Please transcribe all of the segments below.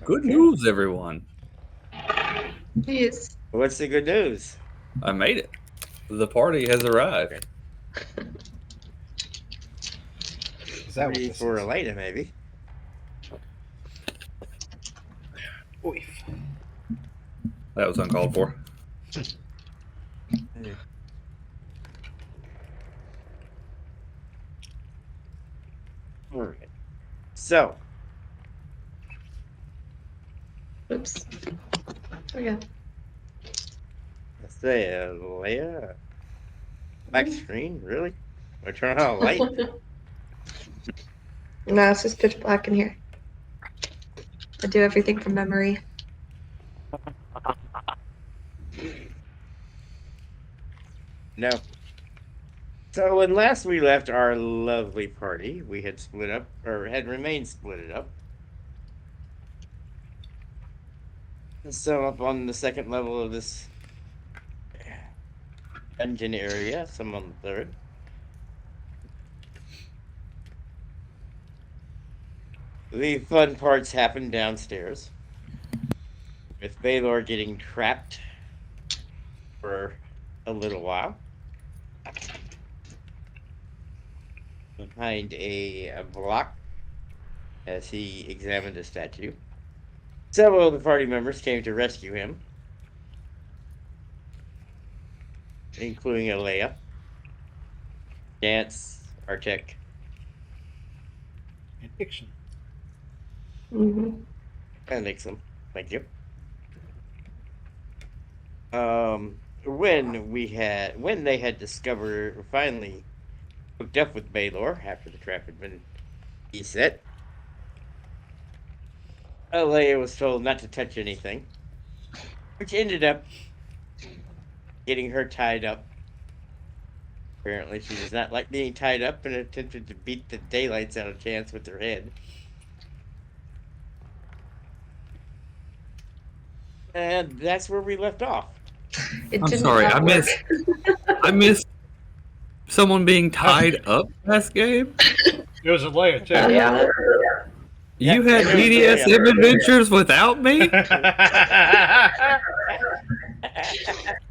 Good news, everyone. Yes. What's the good news? I made it. The party has arrived. Is that what Ready this for is? Alaia, maybe? Oif. That was uncalled for. All right. So, Oops. Oh, yeah. let's say Alaia. Black screen, really? I turn on a light. No, it's just pitch black in here. I do everything from memory. No. So when last we left our lovely party, we had split up, or had remained split up. So up on the second level of this dungeon area, some on the third. The fun parts happen downstairs, with Baylor getting trapped for a little while behind a block as he examined a statue. Several of the party members came to rescue him, including Alaia, Chance, Artek, And fiction. Mm-hmm. and Nixon. Thank you. When they had discovered, finally hooked up with Baylor after the trap had been reset, Alaia was told not to touch anything, which ended up getting her tied up. Apparently, she does not like being tied up and attempted to beat the daylights out of Chance with her head. And that's where we left off. It I'm didn't sorry, not I work. missed someone being tied up last game. It was a layer too. Yeah. You Yeah, had it was BDSM adventures without me?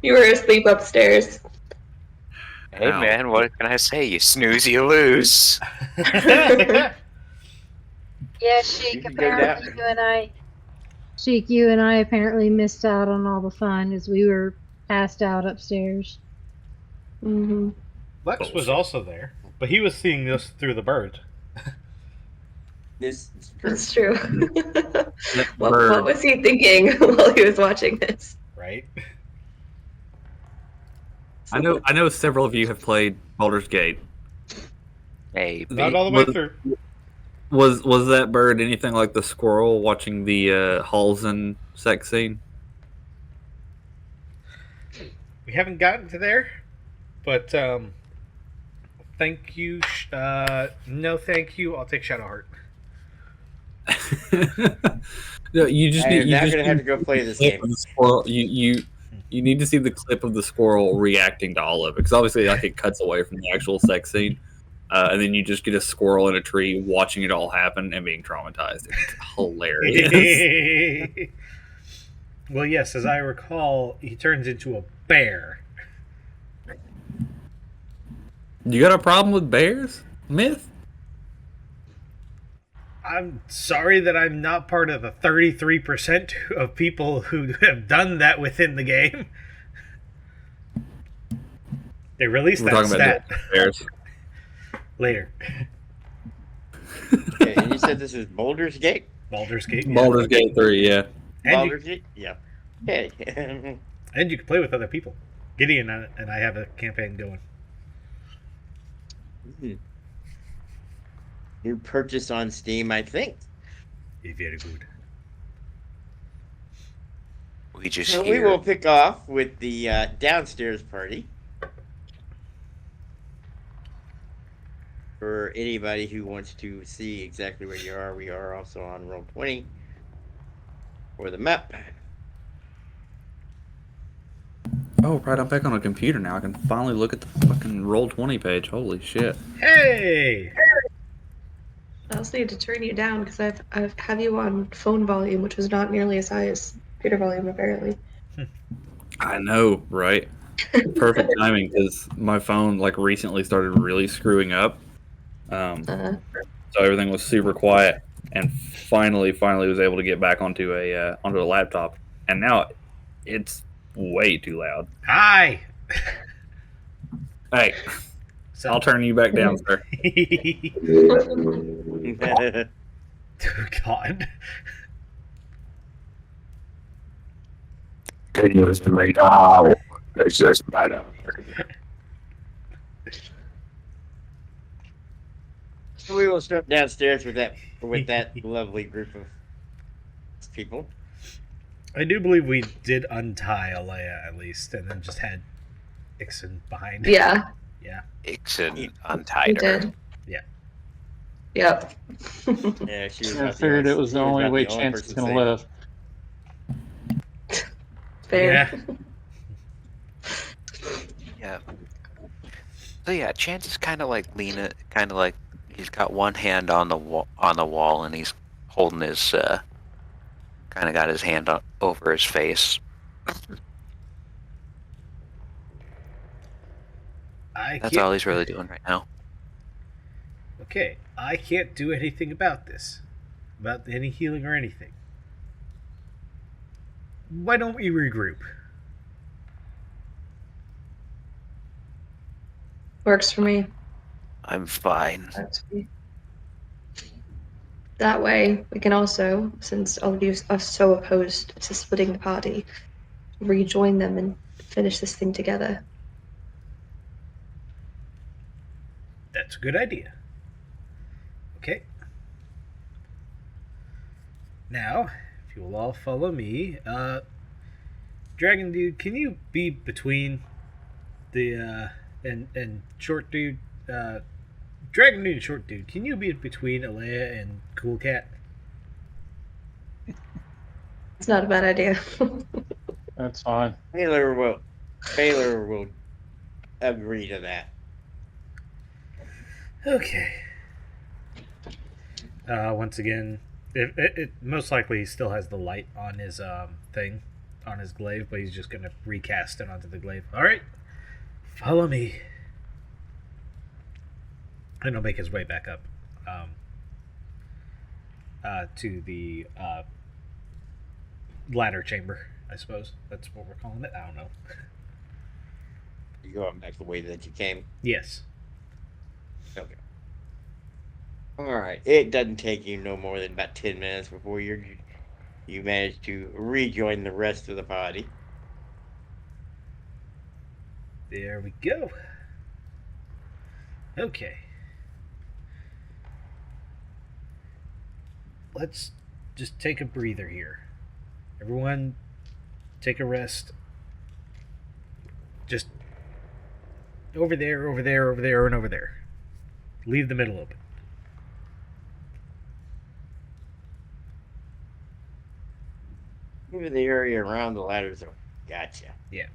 You were asleep upstairs. Hey Ow. man, what can I say? You snooze, you lose. Yeah, You Sheik, can go apparently down. you and I apparently missed out on all the fun as we were passed out upstairs. Mm-hmm. Lex was also there, but he was seeing this through the bird. This is That's true. what bird. was he thinking while he was watching this? Right? I know several of you have played Baldur's Gate. Hey, Not all the way Was- through. Was that bird anything like the squirrel watching the Halsey sex scene? We haven't gotten to there, but thank you. No, thank you. I'll take Shadowheart. No, you just I need. am You now just going to have need to go play this clip game. of the squirrel. You need to see the clip of the squirrel reacting to all of it, because obviously, like, it cuts away from the actual sex scene, and then you just get a squirrel in a tree watching it all happen and being traumatized. It's hilarious. Well, yes, as I recall, he turns into a bear. You got a problem with bears, Myth? I'm sorry that I'm not part of the 33% of people who have done that within the game. They released We're that talking stat about bears. later. Okay, and you said this is Baldur's Gate? Baldur's Gate. Yeah. Baldur's Gate 3, yeah. And, Baldur's Gate? Yeah. Okay. and you can play with other people. Gideon and I have a campaign going. New purchase on Steam, I think. Very good. we just So we hear. will pick off with the downstairs party. For anybody who wants to see exactly where you are, we are also on Roll20 for the map. Oh, right, I'm back on a computer now. I can finally look at the fucking Roll20 page. Holy shit. Hey! I also need to turn you down because I have you on phone volume, which was not nearly as high as computer volume, apparently. I know, right? Perfect timing because my phone like recently started really screwing up. Uh, So everything was super quiet, and finally was able to get back onto a laptop, and now it's way too loud. Hi. Hey, So, I'll turn you back down, sir. oh God. Can you listen to me now? It's just better. So we will step downstairs with that lovely group of people. I do believe we did untie Alaia at least, and then just had Ixon behind. yeah, Yeah. Ixon we untied her. did. Yeah. Yep. Yeah, she was. I about figured the it was the she only about way the only Chance person is gonna safe. live. Fair. Yeah. Yeah. So yeah, Chance is kind of like kind of like he's got one hand on the wall, and he's holding his kind of got his hand over his face. That's all he's really doing right now. Okay, I can't do anything about this, about any healing or anything. Why don't we regroup? Works for me. I'm fine. Works for me. That way, we can also, since all of you are so opposed to splitting the party, rejoin them and finish this thing together. That's a good idea. Okay. Now, if you will all follow me, Dragon Dude, can you be between the and Short Dude? Dragon Dude and Short Dude, can you be between Alaia and Cool Cat? It's not a bad idea. That's fine. Baylor will agree to that. Okay. Once again, it most likely still has the light on his thing, on his glaive, but he's just gonna recast it onto the glaive. All right, follow me. And he'll make his way back up to the ladder chamber. I suppose that's what we're calling it. I don't know. You going back the way that you came. Yes. Okay. Alright. It doesn't take you no more than about 10 minutes before you manage to rejoin the rest of the party. There we go. Okay. Let's just take a breather here. Everyone, take a rest. Just over there, over there, over there, and over there. Leave the middle open. Even the area around the ladders. Gotcha. Yeah.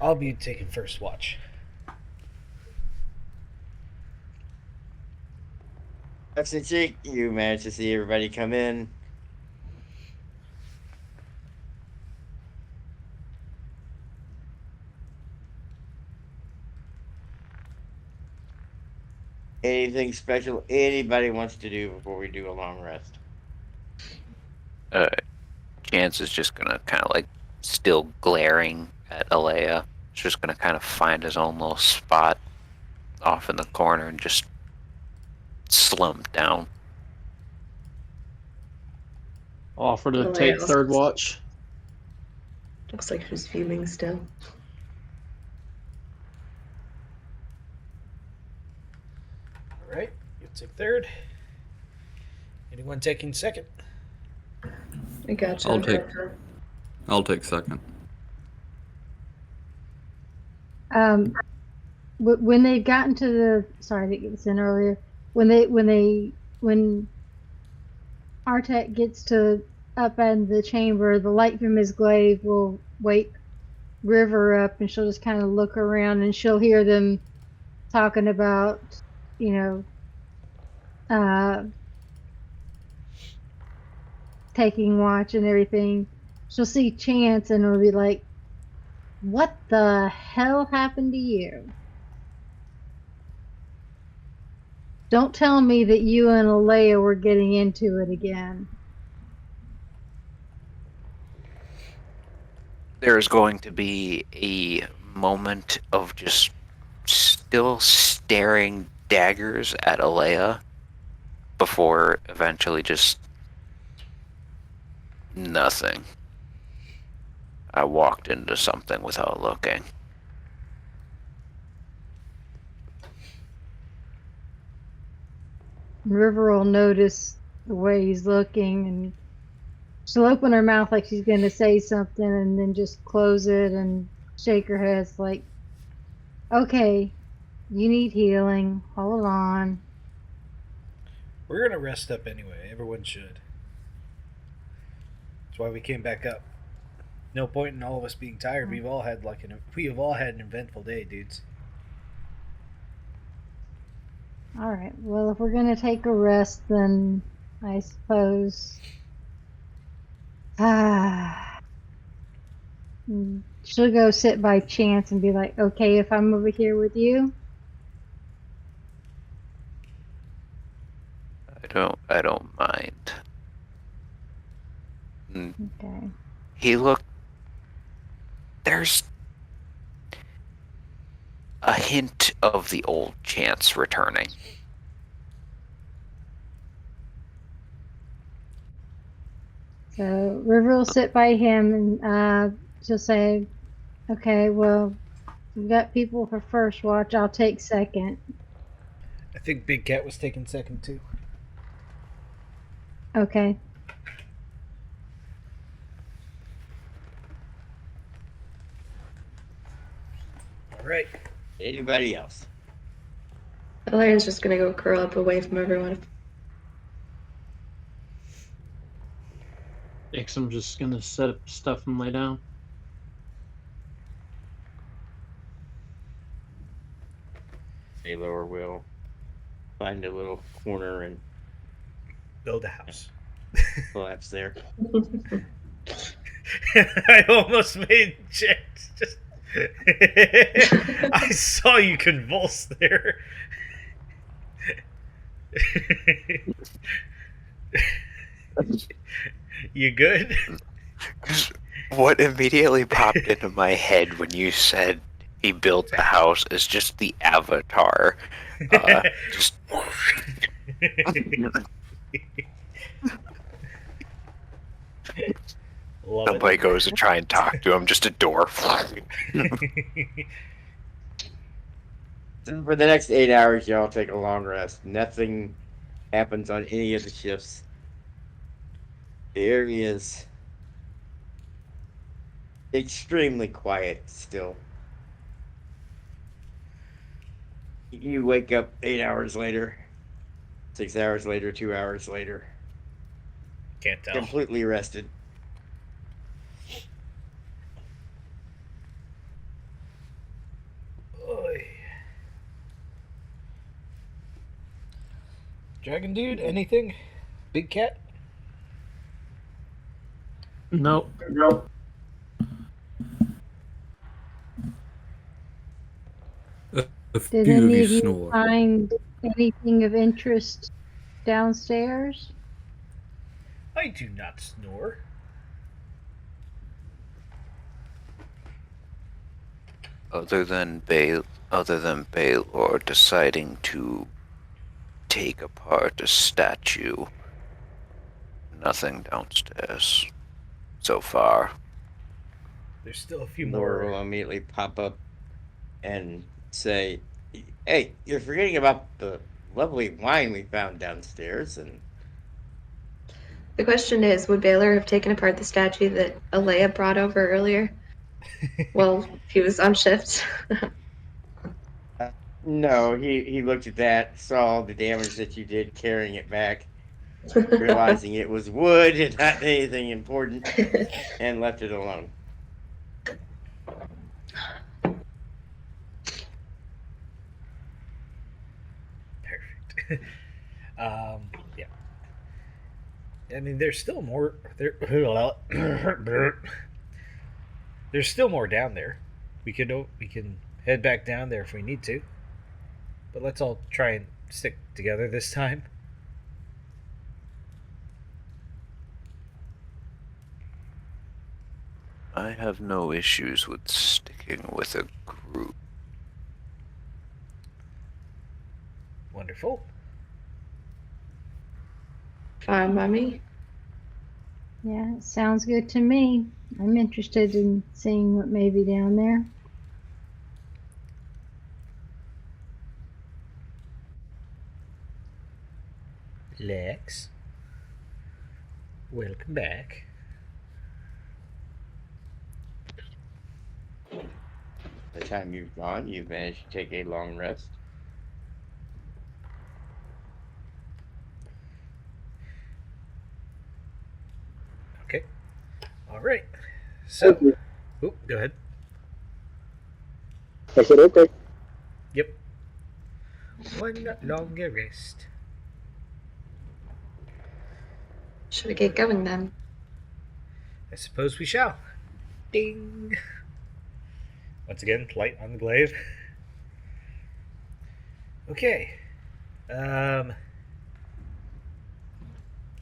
I'll be taking first watch. Since you managed to see everybody come in. Anything special anybody wants to do before we do a long rest? Chance is just gonna kind of like still glaring at Alaia. He's just gonna kind of find his own little spot off in the corner and just slump down. Offer to Oh, take yeah. third watch. Looks like she's fuming still. All right, you take third. Anyone taking second? I gotcha. I'll take second. When they've gotten to the, sorry, I didn't get this in earlier. When Artek gets to up in the chamber, the light from his glaive will wake River up, and she'll just kind of look around, and she'll hear them talking about, you know, taking watch and everything, she'll see Chance and it'll be like, what the hell happened to you? Don't tell me that you and Alaia were getting into it again. There's going to be a moment of just still staring daggers at Alaia before eventually just nothing. I walked into something without looking. River will notice the way he's looking, and she'll open her mouth like she's going to say something and then just close it and shake her head. It's like, okay, you need healing. Hold on. We're gonna rest up anyway. Everyone should. That's why we came back up. No point in all of us being tired. We have all had an eventful day, dudes. All right. Well, if we're going to take a rest, then I suppose. She'll go sit by Chance and be like, okay, if I'm over here with you? I don't mind. Okay. There's a hint of the old Chance returning. So River will sit by him and she'll say, okay, well, we've got people for first watch. I'll take second. I think Big Cat was taking second too. Okay. All right. Anybody else? Alaia's just gonna go curl up away from everyone. I'm just gonna set up stuff and lay down. Sailor will find a little corner and Build a house. collapse there. I almost made Chance just. I saw you convulse there. You good? What immediately popped into my head when you said he built a house is just the Avatar. Just nobody goes to try and talk to him, just a door. So for the next 8 hours, y'all take a long rest. Nothing happens on any of the shifts. The area is extremely quiet still. You wake up 8 hours later, 6 hours later, 2 hours later, Can't tell. completely rested. Oy. Dragon dude, anything? Big Cat? Nope. A Did few of any you of you snore. find anything of interest downstairs? I do not snore. Other than Baylor deciding to take apart a statue, nothing downstairs so far. There's still a few Laura will more. immediately pop up and say, "Hey, you're forgetting about the lovely wine we found downstairs." And The question is, would Baylor have taken apart the statue that Alaia brought over earlier? Well, he was on shift. no, he looked at that, saw the damage that you did carrying it back, realizing it was wood and not anything important, and left it alone. Yeah. I mean, there's still more. There's still more down there. We can head back down there if we need to. But let's all try and stick together this time. I have no issues with sticking with a group. Wonderful. Fine by me. Yeah, it sounds good to me. I'm interested in seeing what may be down there. Lex, welcome back. The time you've gone, you've managed to take a long rest. Okay. All right. So, oh, go ahead. I said, okay. Yep. One longer rest. Should we get going then? I suppose we shall. Ding. Once again, light on the glaive. Okay.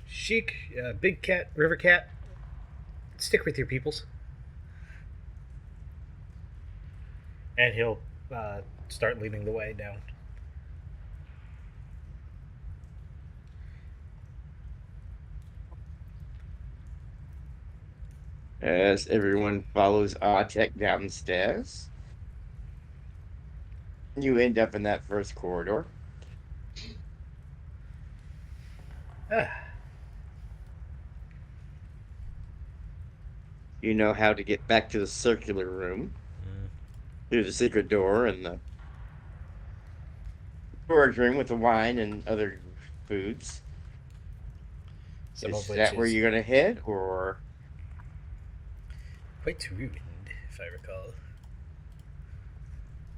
Sheik, Big Cat, River Cat, stick with your peoples. And he'll start leading the way down. As everyone follows Artek downstairs, you end up in that first corridor. You know how to get back to the circular room through the secret door and the storage room with the wine and other foods. Is that where you're gonna head, or? Quite ruined, if I recall.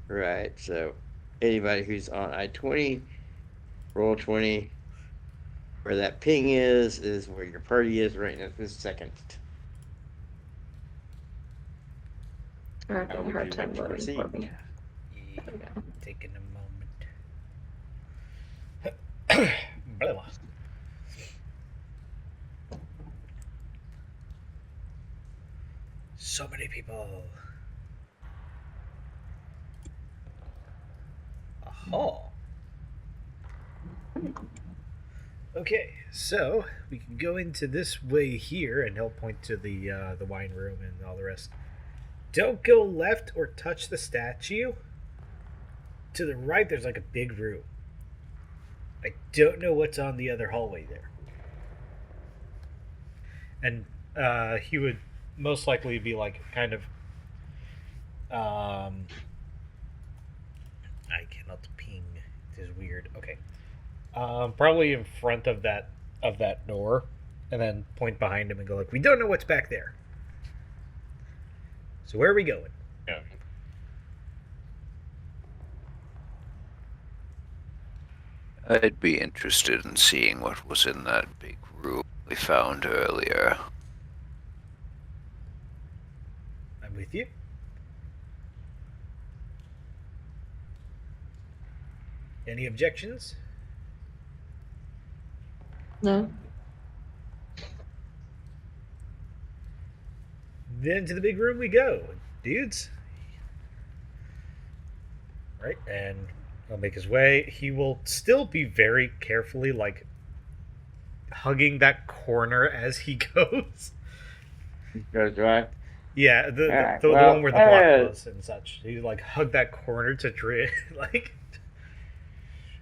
Right, so anybody who's on I-20, roll 20. Where that ping is where your party is right in this second. I'm having a hard Would you time like to loading for proceed? me. Yeah, There we go. taking a moment. Blah. So many people. Aha. Okay, so we can go into this way here, and he'll point to the wine room and all the rest. Don't go left or touch the statue. To the right, there's like a big room. I don't know what's on the other hallway there. And he would most likely be like kind of. I cannot ping. It is weird. Okay. Probably in front of that door, and then point behind him and go like, "We don't know what's back there. So where are we going?" Yeah. I'd be interested in seeing what was in that big room we found earlier. I'm with you. Any objections? No? Then to the big room we go, dudes. Right, and he'll make his way. He will still be very carefully, like, hugging that corner as he goes. Goes right. Yeah, the well, one where the block was and such. He like hug that corner to try, like,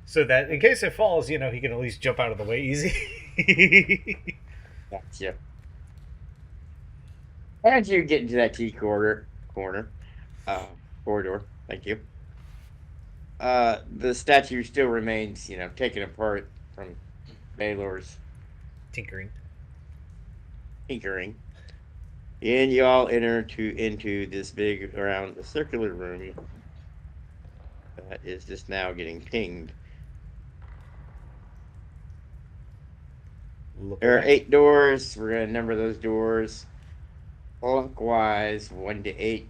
so that in case it falls, he can at least jump out of the way easy. Gotcha. As you get into that corridor, thank you. The statue still remains, taken apart from Baylor's Tinkering. And you all enter into this big around the circular room that is just now getting pinged. Look There are around. 8 doors. We're gonna number those doors clockwise, 1 to 8.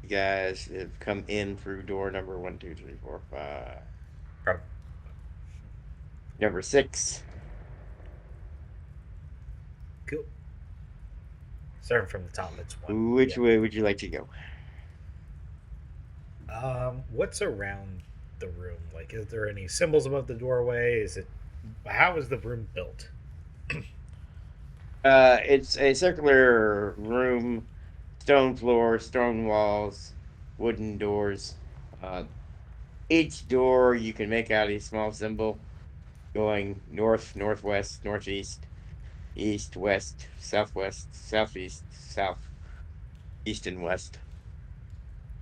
You guys have come in through door number 1, 2, 3, 4, 5. Prob- Number 6. Cool. Starting from the top, it's one. Which Yeah. way would you like to go? What's around the room? Like, is there any symbols above the doorway? How is the room built? It's a circular room, stone floor, stone walls, wooden doors. Each door you can make out a small symbol going north, northwest, northeast, east, west, southwest, southeast, south, east, and west.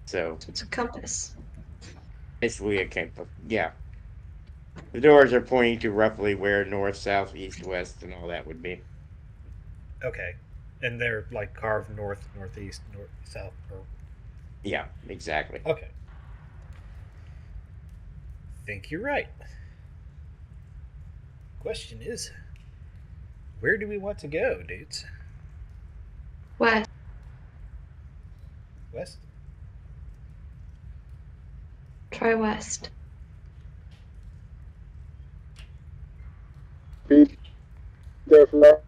So It's a compass. basically a camp. Yeah. The doors are pointing to roughly where north, south, east, west, and all that would be. Okay. And they're like carved north, northeast, north, south, or Yeah, exactly. okay. Think you're right. Question is, where do we want to go, dudes? West. West? Try west. Be there for that.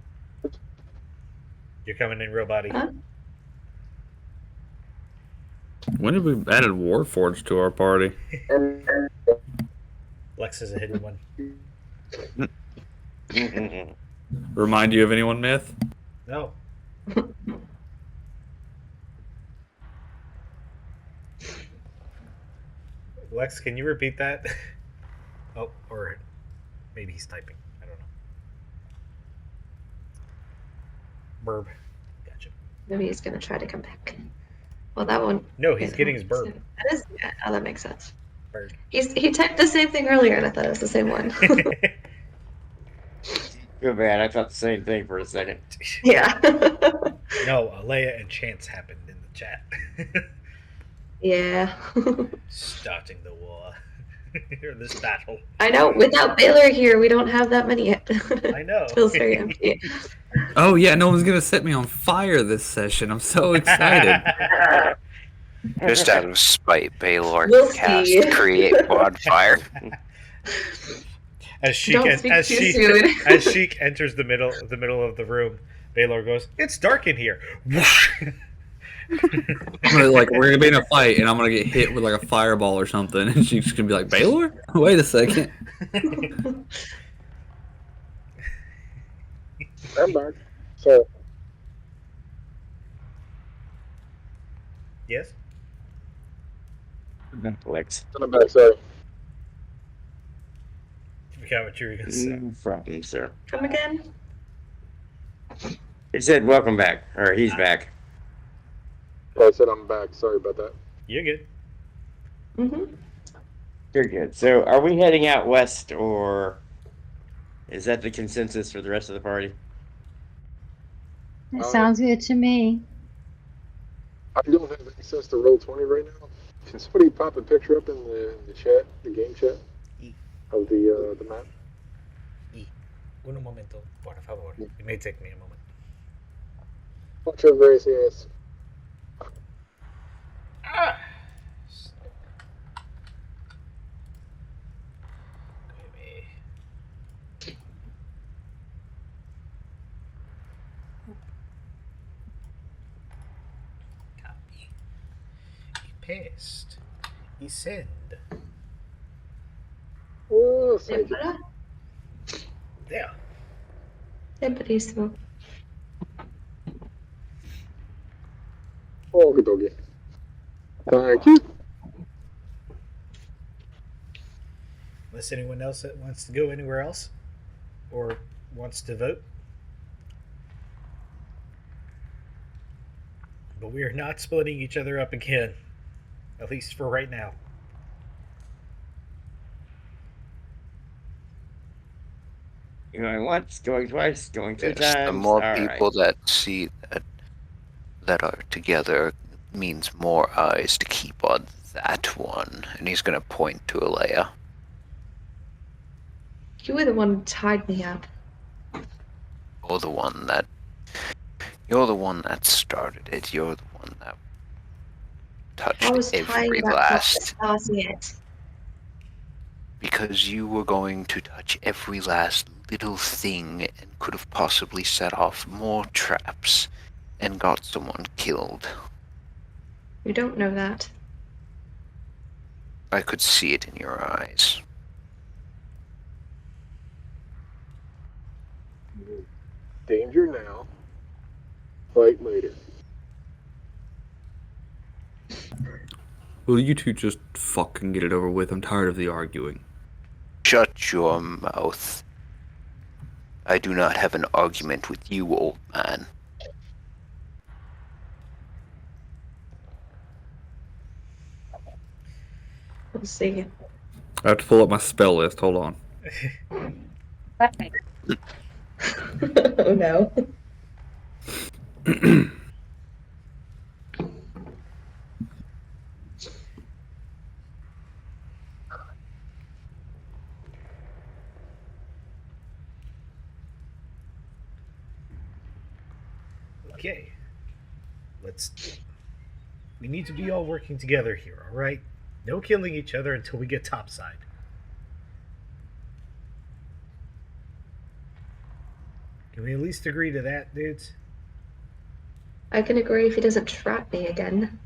You're coming in, real body. Huh? When did we added Warforged to our party? Lex is a hidden one. Remind you of anyone, Myth? No. Lex, can you repeat that? Oh, or maybe he's typing. I don't know. Burb. Gotcha. Maybe he's gonna try to come back. Well, that one. No, he's getting his burb. That is. Yeah, oh, that makes sense. Bird. He typed the same thing earlier, and I thought it was the same one. Feel bad. I thought the same thing for a second. Yeah. No, Alaia and Chance happened in the chat. Yeah. Starting the war. Or this battle. I know. Without Baylor here, we don't have that many yet. I know. It feels very empty. Oh yeah, no one's gonna set me on fire this session. I'm so excited. Just out of spite, Baylor We'll cast see. create bonfire. As Sheik Don't speak too soon. as Sheik enters the middle of the room, Baylor goes, "It's dark in here." Like we're gonna be in a fight, and I'm gonna get hit with like a fireball or something, and she's gonna be like, "Baylor, wait a second." I'm back. So, Yes. Lex. I'm back. Sorry. Forgot what you were gonna say. No problem, sir. Come again? He said, "Welcome back," or he's back. I said I'm back. Sorry about that. You're good. Mm-hmm. You're good. So, are we heading out west, or is that the consensus for the rest of the party? That sounds good to me. I don't have access to Roll20 right now. Can somebody pop a picture up in the chat, the game chat, of the map? Uno momento, por favor. It may take me a moment. Muchas gracias. Ah. Copy. Paste. Send. Oh, thank you. Tempura? Yeah. Temperísimo. Okie dokie. Thank you. Unless anyone else that wants to go anywhere else or wants to vote. But we are not splitting each other up again. At least for right now. Going once, going twice, going 2 Yes, times. the more All people right. that see that are together means more eyes to keep on that one. And he's going to point to Alaia. You were the one who tied me up. You're the one that started it. You're the one that touched I was every tired about not last. starting it. Because you were going to touch every last little thing and could have possibly set off more traps and got someone killed. You don't know that. I could see it in your eyes. Danger now. Fight later. Will you two just fucking get it over with? I'm tired of the arguing. Shut your mouth. I do not have an argument with you, old man. We'll see. I have to pull up my spell list. Hold on. Oh no. Okay. We need to be all working together here, alright? No killing each other until we get topside. Can we at least agree to that, dudes? I can agree if he doesn't trap me again.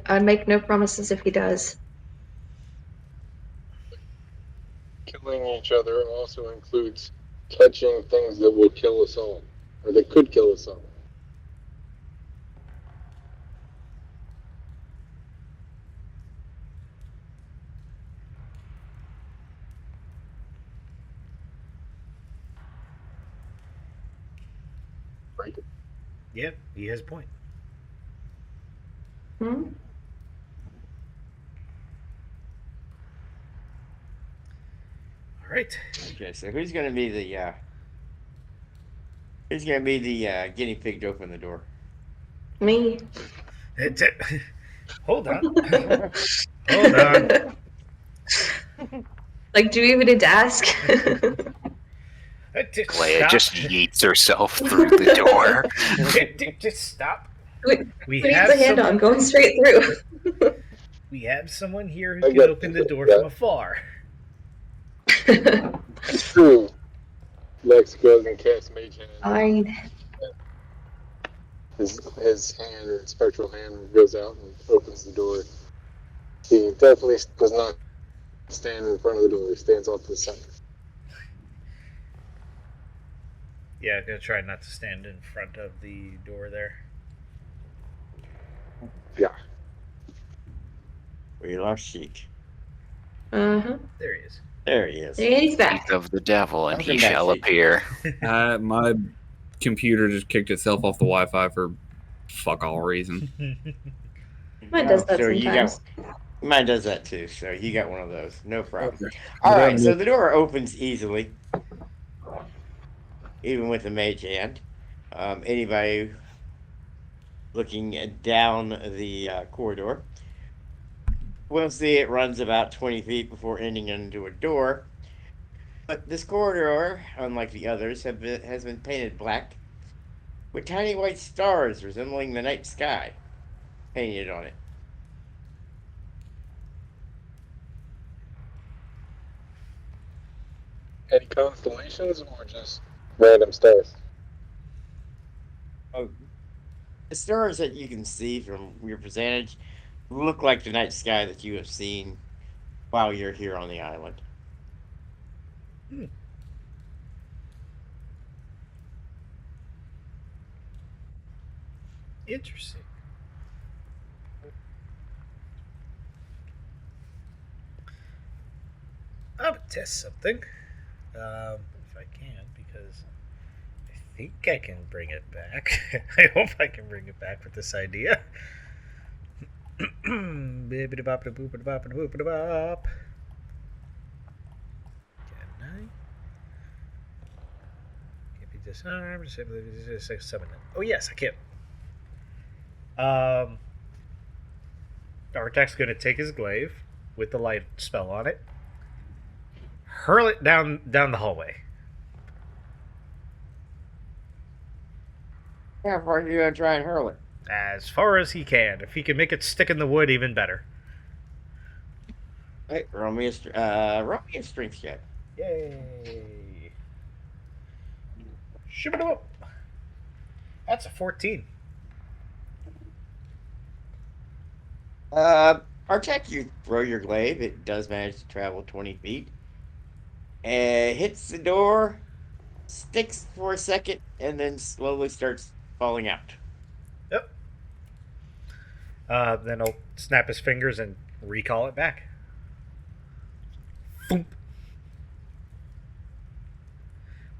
I make no promises if he does. Killing each other also includes touching things that will kill us all, or that could kill us all. Right? Yep, he has a point. Hmm? Alright. Okay, so who's gonna be the guinea pig to open the door? Me. Hold on. Hold on. Like, do you even need to ask? Leia just yeets herself through the door. Just stop. Who We needs have a hand on going straight through? We have someone here who I can got open the this, door yeah. from afar. It's true. Lex goes and casts Mage Hand. Fine. His hand or spectral hand goes out and opens the door. He definitely does not stand in front of the door. He stands off to the side. Yeah, I'm gonna try not to stand in front of the door there. Yeah. We lost Sheik. Uh-huh. There he is. There he is. And he's back. Speak of the devil, and Welcome he back, shall Sheik. appear. My computer just kicked itself off the Wi-Fi for fuck all reason. Mine does that so sometimes. Mine does that too. So you got one of those. No problem. Okay. All right. So the door opens easily, even with the mage hand. Anybody looking down the corridor will see it runs about 20 feet before ending into a door. But this corridor, unlike the others, has been painted black with tiny white stars resembling the night sky painted on it. Any constellations or just random stars? Oh, the stars that you can see from your percentage look like the night sky that you have seen while you're here on the island. Interesting. I'm gonna test something. If I can, because I think I can bring it back. I hope I can bring it back with this idea. Bibbidi-boppidi-boopidi-boppidi-boopidi-bop. Can I? Can't be disarmed. Summon it. Oh yes, I can. Artek's going to take his glaive with the light spell on it, hurl it down the hallway. How far are you gonna try and hurl it? As far as he can. If he can make it stick in the wood, even better. Hey, roll me a strength check. Yay! Shoo-ba-doo. That's a 14. Artek, you throw your glaive. It does manage to travel 20 feet. And hits the door, sticks for a second, and then slowly starts falling out. Yep. Then he'll snap his fingers and recall it back. Boom.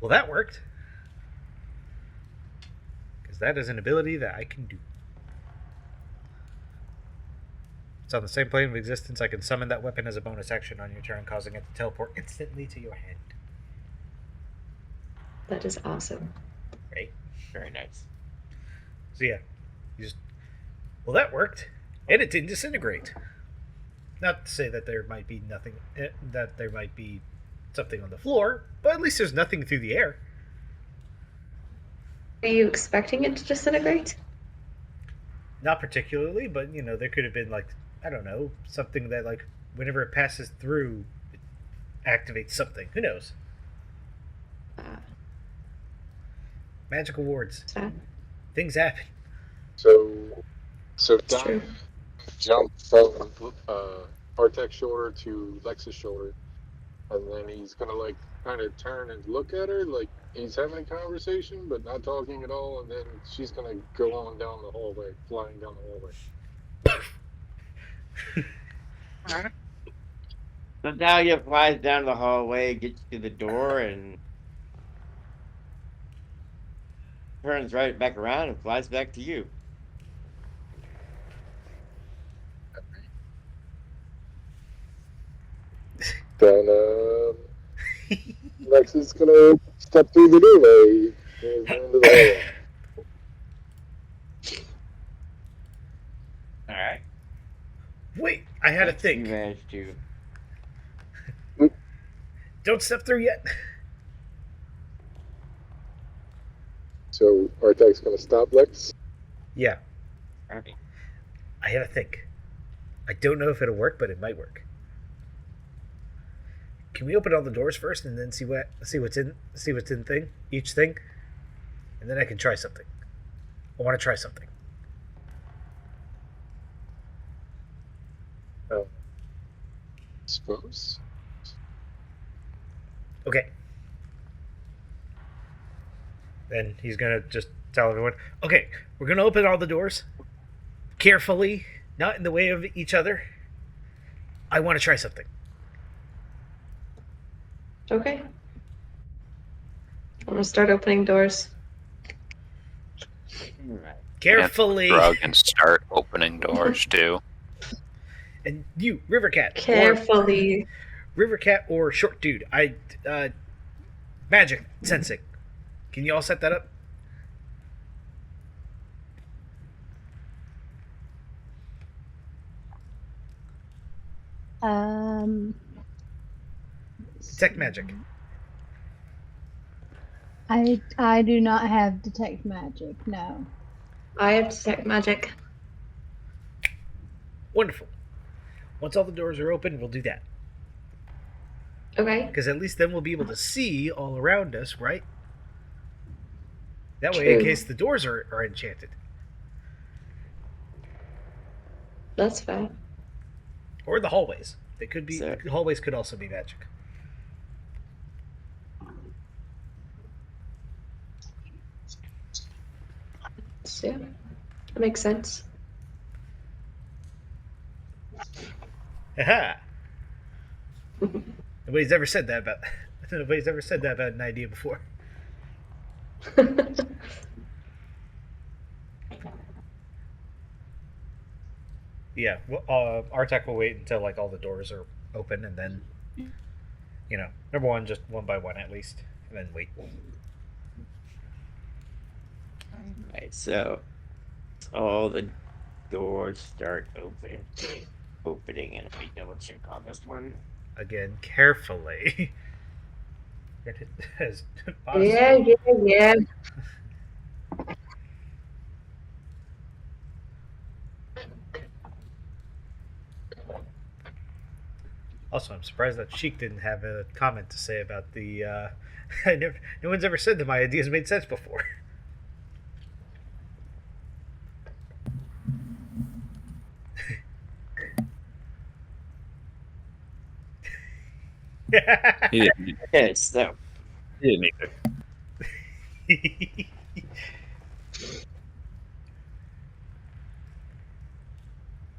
Well, that worked. Because that is an ability that I can do. It's on the same plane of existence. I can summon that weapon as a bonus action on your turn, causing it to teleport instantly to your hand. That is awesome. Right? Very nice. So yeah, you just... Well, that worked. And it didn't disintegrate. Not to say that there might be nothing... that there might be something on the floor, but at least there's nothing through the air. Are you expecting it to disintegrate? Not particularly, but, you know, there could have been, like, I don't know, something that, like, whenever it passes through, it activates something. Who knows? Magical wards. Sad. Things happen. So It's true. Dom jumped from Artek's shoulder to Lex's shoulder, and then he's gonna like kind of turn and look at her, like he's having a conversation but not talking at all, and then she's gonna go on down the hallway, flying down the hallway. So Dahlia flies down the hallway, gets to the door, and turns right back around and flies back to you. Then Lex is gonna step through the doorway into the hallway. All right. Wait, I had a You think. managed to. Don't step through yet. So Artek's gonna stop Lex. Yeah, Okay. I had a think. I don't know if it'll work, but it might work. Can we open all the doors first and then see what's in each thing, and then I can try something. I want to try something. Suppose. Okay. Then he's gonna just tell everyone, okay, we're gonna open all the doors carefully, not in the way of each other. I want to try something. Okay. I'm gonna start opening doors. All right. Carefully. Drug and start opening doors too. And you, Rivercat. Carefully. Rivercat or Short Dude. Magic sensing. Can you all set that up? Detect magic. I do not have detect magic. No. I have detect magic. Wonderful. Once all the doors are open, we'll do that. Okay. Because at least then we'll be able to see all around us, right? That way, in True. case the doors are enchanted. That's fine. Or the hallways. They could be. So- Hallways could also be magic. So, yeah. That makes sense. Haha! Nobody's ever said that about. Nobody's ever said that about an idea before. Yeah, well, Artek will wait until like all the doors are open, and then, you know, number one, just one by one at least, and then wait. Right, so all the doors start opening, and let me double check on this one. Again, carefully. As Yeah, yeah, yeah. Also, I'm surprised that Sheik didn't have a comment to say about the. No one's ever said that my ideas made sense before. He didn't. Okay, so He didn't either.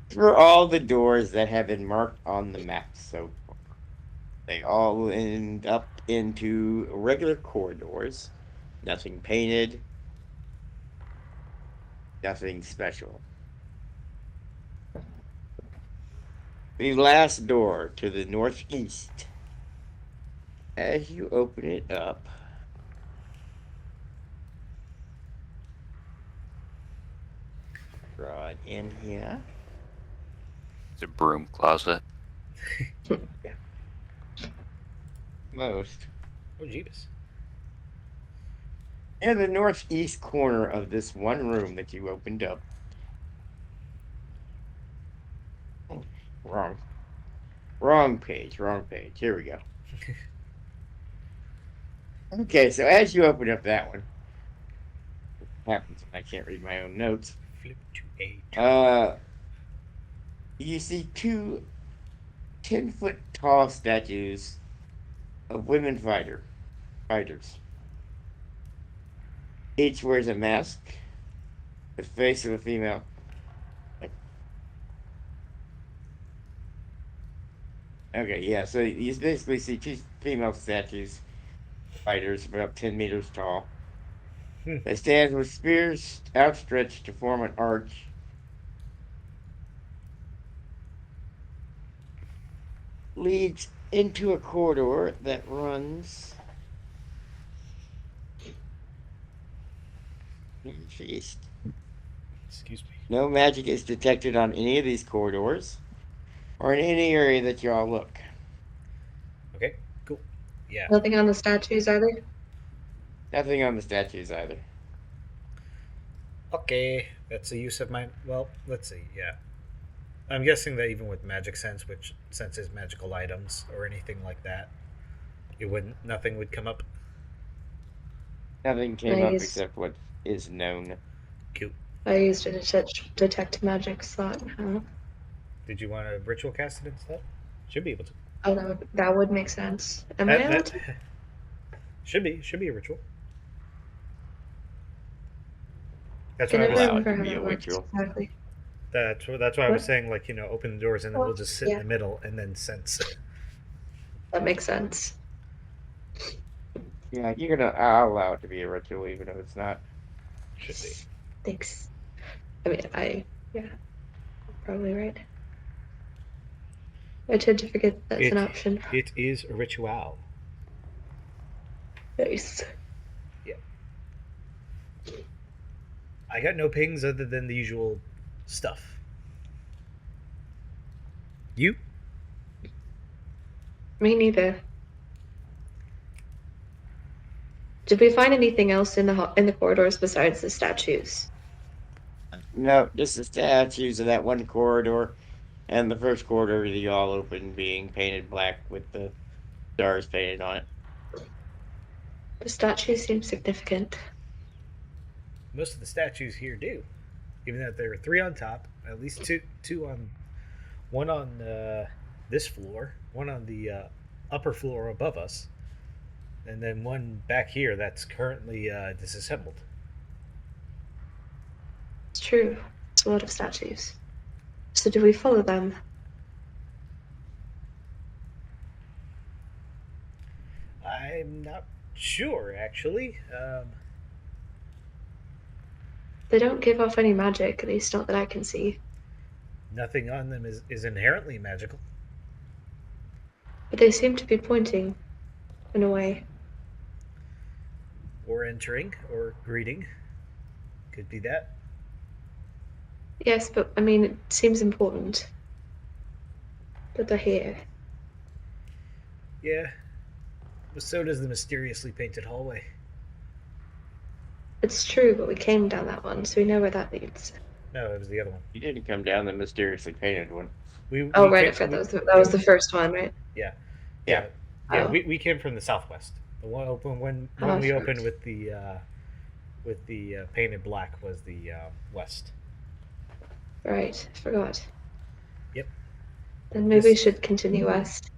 for all the doors that have been marked on the map so far, they all end up into regular corridors. Nothing painted, nothing special. The last door to the northeast, as you open it up, draw it in here. It's a broom closet. Most. Oh, Jeebus. In the northeast corner of this one room that you opened up. Oh, wrong page. Here we go. Okay, so as you open up that one, what happens when I can't read my own notes? Flip to A. You see two 10-foot tall statues of women fighters. Each wears a mask, the face of a female. Okay, yeah, so you basically see two female statues, fighters about 10 meters tall. They stand with spears outstretched to form an arch. Leads into a corridor that runs northeast. Excuse me. No magic is detected on any of these corridors or in any area that y'all look. Okay, cool. Yeah. Nothing on the statues either. Nothing on the statues either. Okay, that's a use of my. Well, let's see. Yeah, I'm guessing that even with magic sense, which senses magical items or anything like that, it wouldn't. Nothing would come up. Nothing came up Nice. except what is known. Cool. I used a detect magic slot. Huh? Did you want to ritual cast it instead? Should be able to. Oh, that would make sense. Am I allowed to? Should be a ritual. That's Can why I I was. Allowed remember to how be that a works ritual. exactly? That's why I was What? saying, like, open the doors and then we'll just sit in Yeah. the middle and then sense. That makes sense. Yeah, I'll allow it to be a ritual even if it's not. Should be. Thanks. I mean, yeah, probably right. I tend to forget that's an option. It is a ritual. Nice. I got no pings other than the usual stuff. You? Me neither. Did we find anything else in the corridors besides the statues? No, just the statues of that one corridor and the first corridor that you all opened being painted black with the stars painted on it. The statues seem significant. Most of the statues here do. Even though there are three on top, at least two on, one on this floor, one on the upper floor above us, and then one back here that's currently disassembled. It's true. It's a lot of statues. So do we follow them? I'm not sure, actually. They don't give off any magic, at least not that I can see. Nothing on them is inherently magical. But they seem to be pointing, in a way. Or entering, or greeting. Could be that. Yes, but I mean, it seems important that they're here. Yeah. But so does the mysteriously painted hallway. It's true, but we came down that one, so we know where that leads. No, it was the other one. You didn't come down the mysteriously painted one. Oh, right, I forgot that was the first one, right? Yeah. Yeah. Oh. We came from the southwest. The one open when Oh, we sure. opened with the painted black was the west. Right, I forgot. Yep. Then maybe we should continue west.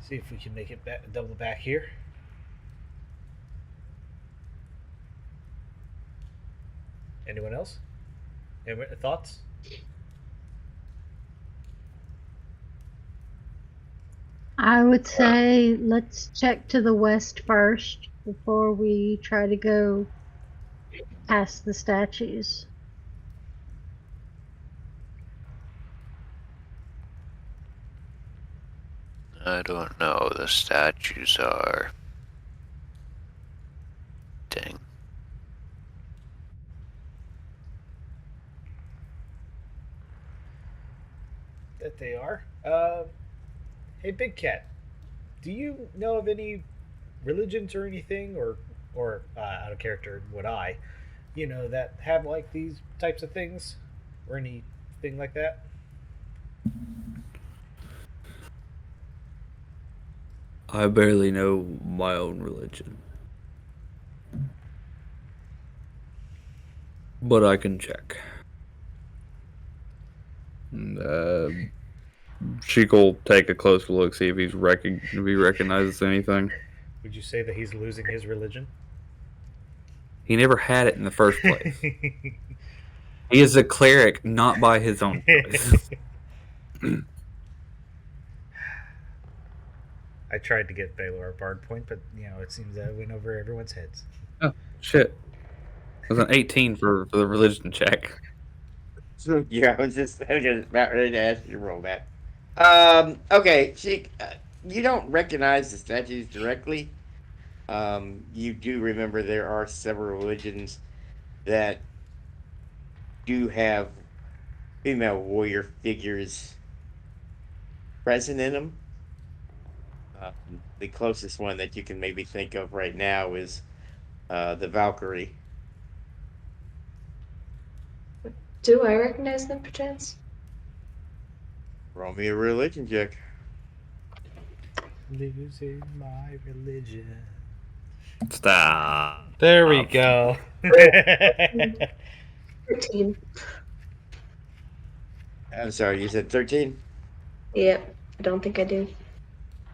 See if we can make it double back here. Anyone else? Any thoughts? I would say let's check to the west first before we try to go past the statues. I don't know. The statues are. Dang. That they are. Hey, Big Cat. Do you know of any religions or anything, or out of character would I, that have like these types of things, or anything like that? I barely know my own religion. But I can check. Sheik will take a close look, see if if he recognizes anything. Would you say that he's losing his religion? He never had it in the first place. He is a cleric, not by his own choice. I tried to get Baylor a bard point, but it seems that it went over everyone's heads. Oh, shit. It was an 18 for the religion check. So yeah, I was just about ready to ask you to roll that. Okay, Sheik, you don't recognize the statues directly. You do remember there are several religions that do have female warrior figures present in them. The closest one that you can maybe think of right now is the Valkyrie. Do I recognize them, perchance? Roll me a religion check. Losing my religion. Stop. There we go. 13. I'm sorry, you said 13? Yep, I don't think I do.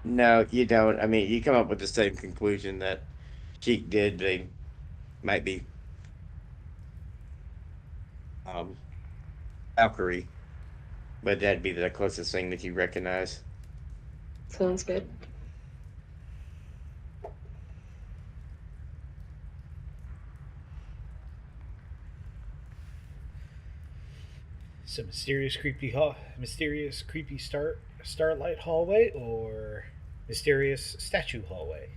No, you don't. I mean, you come up with the same conclusion that Cheek did. They might be Valkyrie, but that'd be the closest thing that you recognize. Sounds good. So mysterious, creepy starlight hallway, or mysterious statue hallway.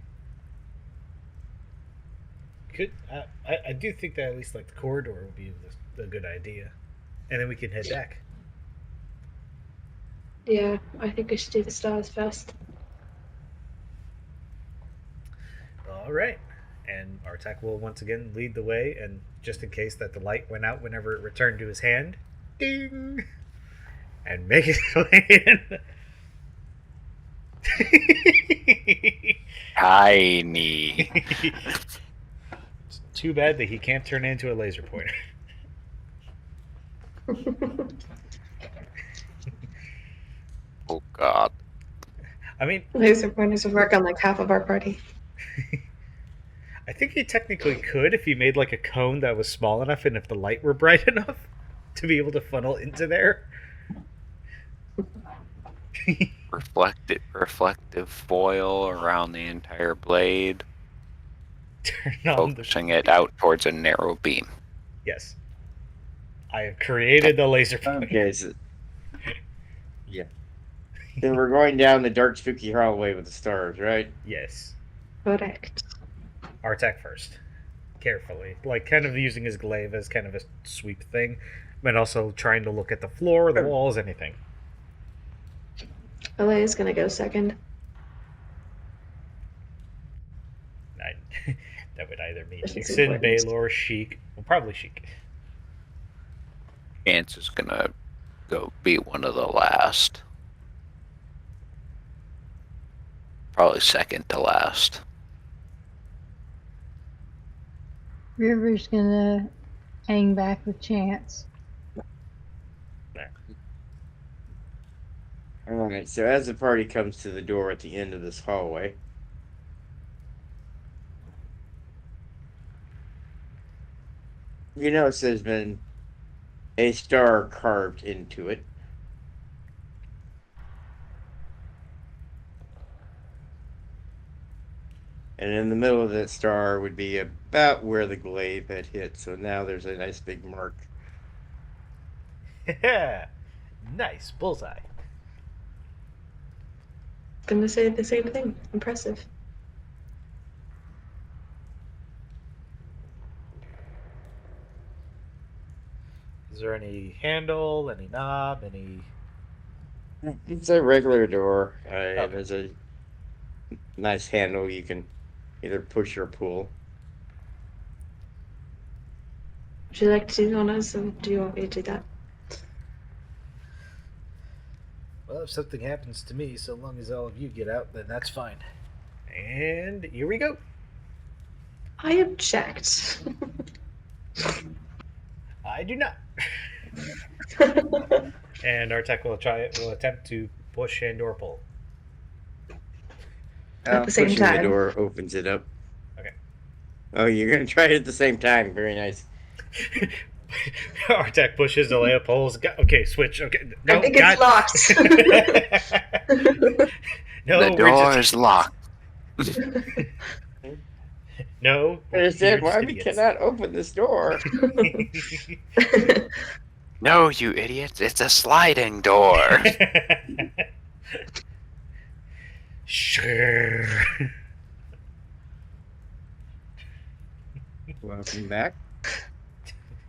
I do think that at least like the corridor would be a good idea, and then we can head back. Yeah, I think I should do the stars first. All right, and Artak will once again lead the way, and just in case that the light went out whenever it returned to his hand, ding, and make it way in. Tiny. It's too bad that he can't turn into a laser pointer. Oh God. I mean, Laser pointers would work on like half of our party. I think he technically could if he made like a cone that was small enough and if the light were bright enough to be able to funnel into there. reflective foil around the entire blade, Turn on focusing it out towards a narrow beam. Yes. I have created the laser pointer. Okay, so yeah. Then we're going down the dark, spooky hallway with the stars, right? Yes. Correct. Artak first. carefully, like kind of using his glaive as kind of a sweep thing, but also trying to look at the floor, the walls, anything. Alaia's gonna go second. That would either mean This is Nixon, important. Baylor, Sheik. Well, probably Sheik. Chance is gonna go be one of the last. Probably second to last. River's gonna hang back with Chance. Alright, so as the party comes to the door at the end of this hallway, you notice there's been a star carved into it. And in the middle of that star would be about where the glaive had hit. So now there's a nice big mark. Nice bullseye. Gonna say the same thing. Impressive. Is there any handle, any knob, any? It's a regular door. Okay. There's a nice handle you can either push or pull. Would you like to do honors, or do you want me to do that? Well, if something happens to me, so long as all of you get out, then that's fine. And here we go. I object. I do not. And Artek will attempt to push and or pull. At the same Pushing time. the door opens it up. Okay. Oh, you're gonna try it at the same time. Very nice. Artek pushes, Alaia pulls. Okay, switch. Okay, no, I think it's locked. No, The we're door just- is locked. No. I understand you're why just we idiots. cannot open this door. No, you idiots! It's a sliding door. Sure. Welcome back.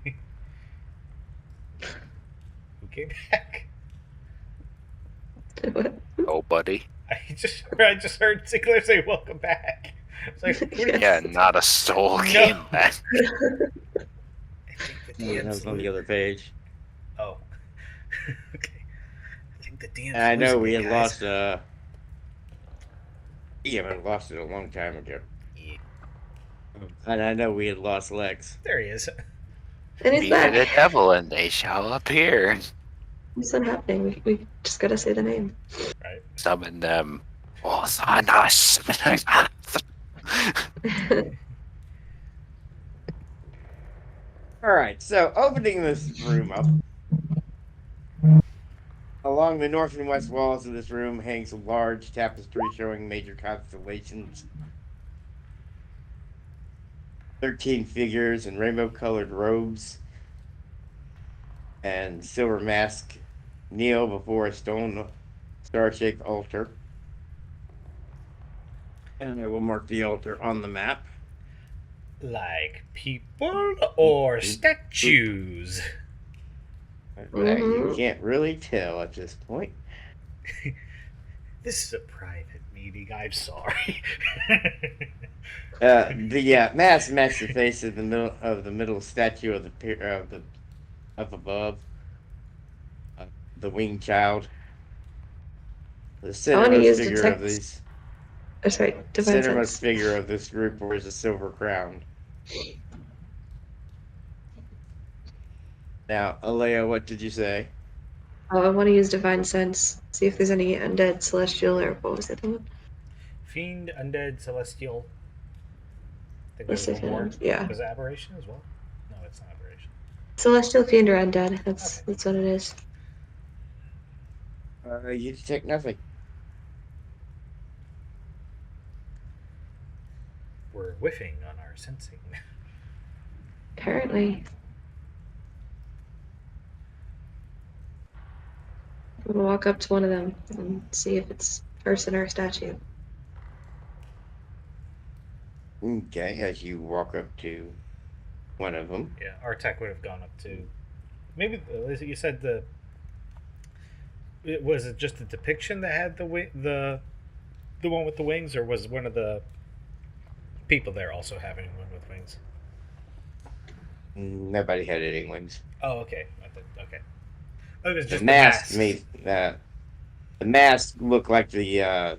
Who came back? Nobody. I just heard Sinclair say "Welcome back." It's like, who did- Yeah, not a soul No. came back. I think the Oh, that DM's was on the losing. other page. Oh. Okay. I think the DM's And I know losing we me, had guys. lost. Yeah, we lost it a long time ago. Yeah. And I know we had lost Lex. There he is. And he's Be back. the devil and they shall appear. What's not happening? We just gotta say the name. Right. Summon them. Orthonos. Alright, so opening this room up. Along the north and west walls of this room hangs a large tapestry showing major constellations. 13 figures in rainbow-colored robes and silver mask kneel before a stone star-shaped altar. And I will mark the altar on the map. Like people or statues? You can't really tell at this point. This is a private meeting. I'm sorry. The mask matches the face of the middle statue of the up above, the winged child. The wanna use centermost figure detect- of these. Oh, sorry, The divine centermost sense. figure of this group wears a silver crown. Now, Alaia, what did you say? Oh, I want to use divine sense. See if there's any undead, celestial, or what was the other one? Fiend, undead, celestial. I think Let's there's see one if more. it- yeah. Was it aberration as well? No, it's not aberration. Celestial, fiend, or undead. That's what it is. You detect nothing. We're whiffing on our sensing. Apparently. I'm gonna walk up to one of them and see if it's person or statue. Okay, as you walk up to one of them. Yeah, Artek would have gone up to. Maybe you said was it just the depiction that had the one with the wings, or was one of the people there also having one with wings? Nobody had any wings. Oh, okay. Okay. Oh, it was just The mask the mask looked like the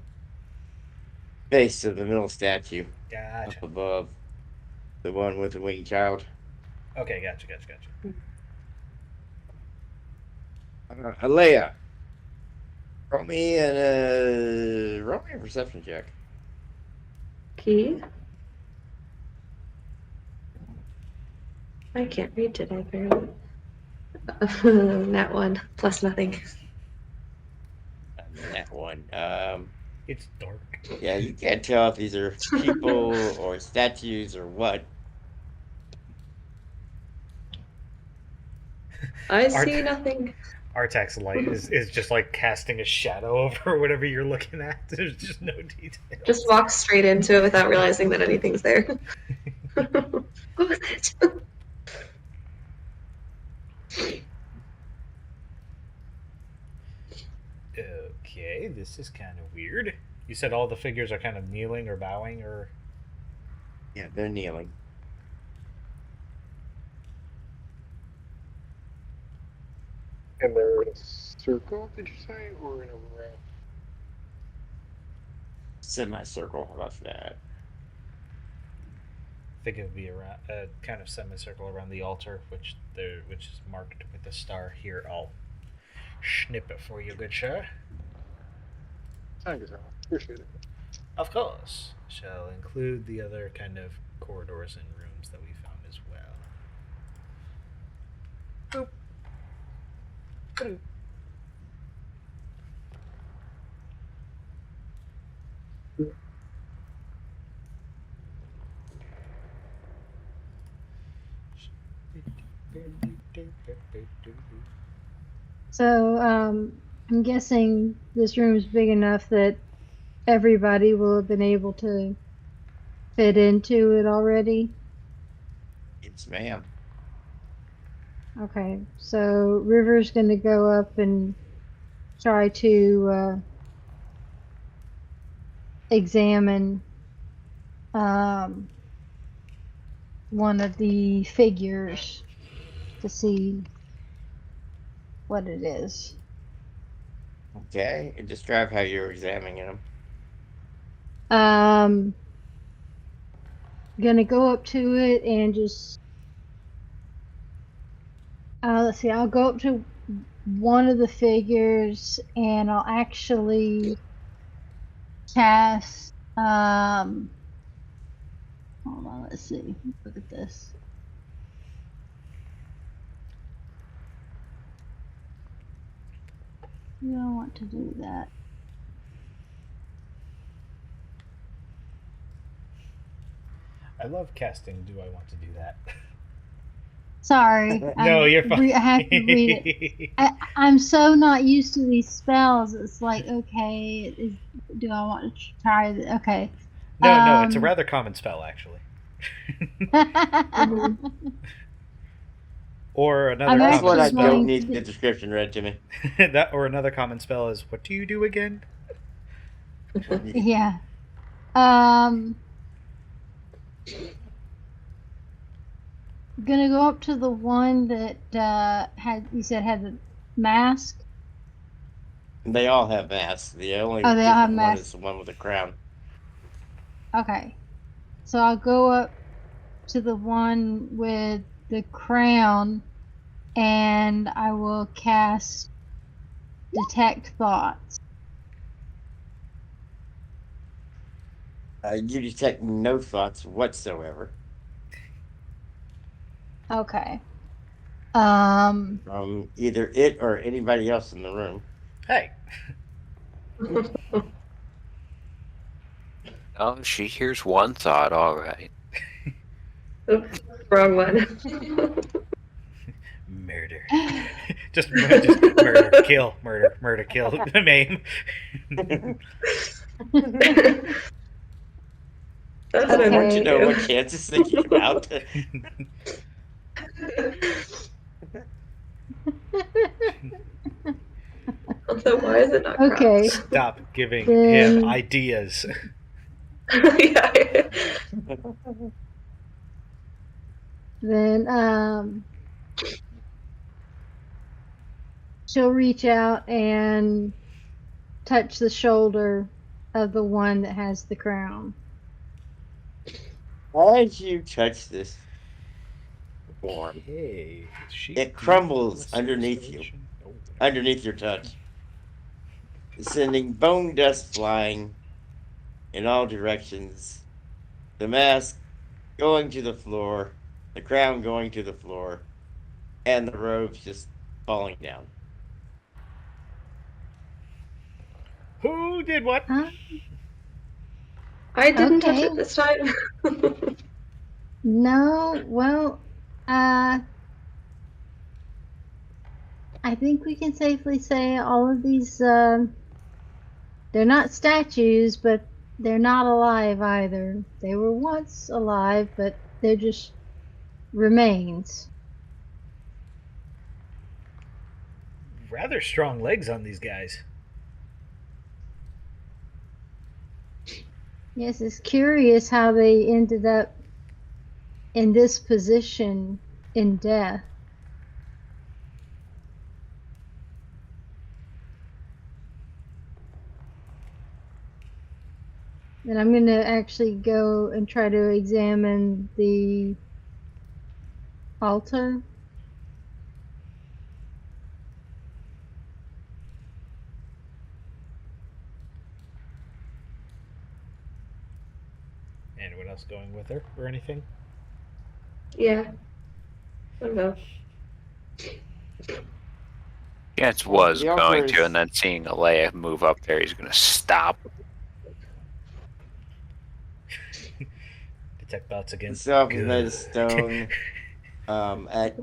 face of the middle statue Gotcha. up above, the one with the winged child. Okay, gotcha. Alaia, roll me a perception check. Key. I can't read today, apparently. That one, plus nothing. That one. It's dark. Yeah, you can't tell if these are people or statues or what. I see nothing. Artek's light is just like casting a shadow over whatever you're looking at. There's just no detail. Just walk straight into it without realizing that anything's there. What was it? Okay, this is kind of weird. You said all the figures are kind of kneeling or bowing, or Yeah, they're kneeling. And they're in a circle, did you say, or in a round? Semicircle. How about that? I think it would be around a kind of semicircle around the altar, which is marked with a star. Here, I'll snip it for you, good sir. Thank you, sir. Appreciate it. Of course. Shall include the other kind of corridors and rooms that we found as well. Boop. Boop. So, I'm guessing this room is big enough that everybody will have been able to fit into it already. Yes, ma'am. Okay, so River's going to go up and try to examine one of the figures to see what it is. Okay, and describe how you're examining them. Gonna go up to it and just let's see, I'll go up to one of the figures and I'll actually cast hold on, let's see. Look at this. You don't want to do that. I love casting. Do I want to do that? Sorry. No, you're fine. I have to read it. I'm so not used to these spells. It's like, okay, do I want to try it? Okay. No, it's a rather common spell, actually. Or another That's common what I spell. don't need the description read to me. That or another common spell is, what do you do again? Yeah. Gonna go up to the one that had the mask. They all have masks. The only Oh, they all have different one masks. is the one with the crown. Okay. So I'll go up to the one with the crown and I will cast Detect Thoughts. You detect no thoughts whatsoever Okay. from either it or anybody else in the room. Hey. Oh, she hears one thought, all right. Oops, wrong one. Murder. just murder, kill, murder, kill, maim. That's Okay. an I want to know what overview. Chance is thinking about. Also, why is it not Okay. Stop giving Then- him ideas. yeah. Then she'll reach out and touch the shoulder of the one that has the crown. As you touch this form, Hey, it crumbles underneath you, underneath your touch, sending bone dust flying in all directions. The mask going to the floor, the crown going to the floor, and the robes just falling down. Who did what? Huh? I didn't touch Okay. it this time. No, well, I think we can safely say all of these, they're not statues, but they're not alive either. They were once alive, but they're just remains. Rather strong legs on these guys. Yes, it's curious how they ended up in this position in death. And I'm going to actually go and try to examine the altar. Anyone else going with her or anything? Yeah. I don't know. Chance was The going offer to, is- and then seeing Alaia move up there, he's going to stop. Detect thoughts again. The self is Good. made of stone. At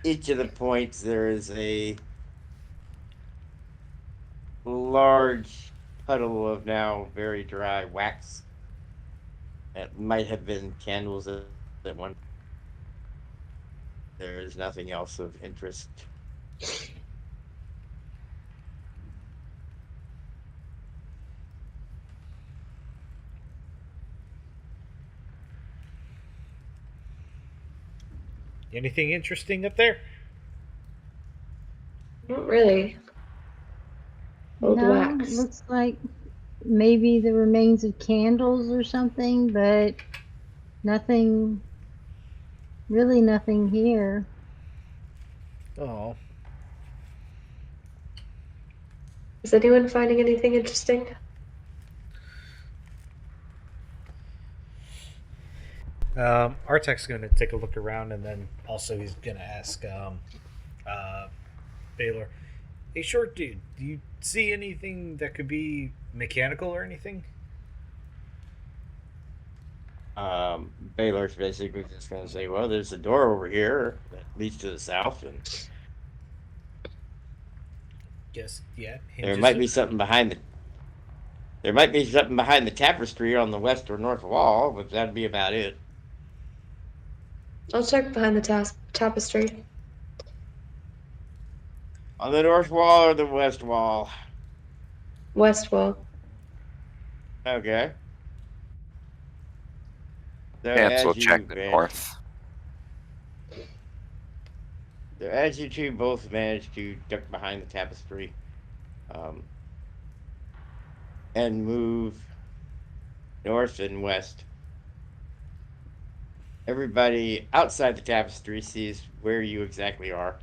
each of the points, there is a large puddle of now very dry wax. That might have been candles at one. There is nothing else of interest. Anything interesting up there? Not really. Old No, wax. looks like maybe the remains of candles or something, but nothing, really nothing here. Oh, Is anyone finding anything interesting? Artek's going to take a look around, and then also he's going to ask Baylor, "Hey, short dude, do you see anything that could be mechanical or anything?" Baylor's basically just going to say, well, there's a door over here that leads to the south, and Yes, yeah. there hinges might it. be something behind the tapestry on the west or north wall, but that'd be about it. I'll check behind the tapestry. On the north wall or the west wall? West wall. Okay. So Chance will as you check the van- north. So as you two both manage to duck behind the tapestry, and move north and west, everybody outside the tapestry sees where you exactly are.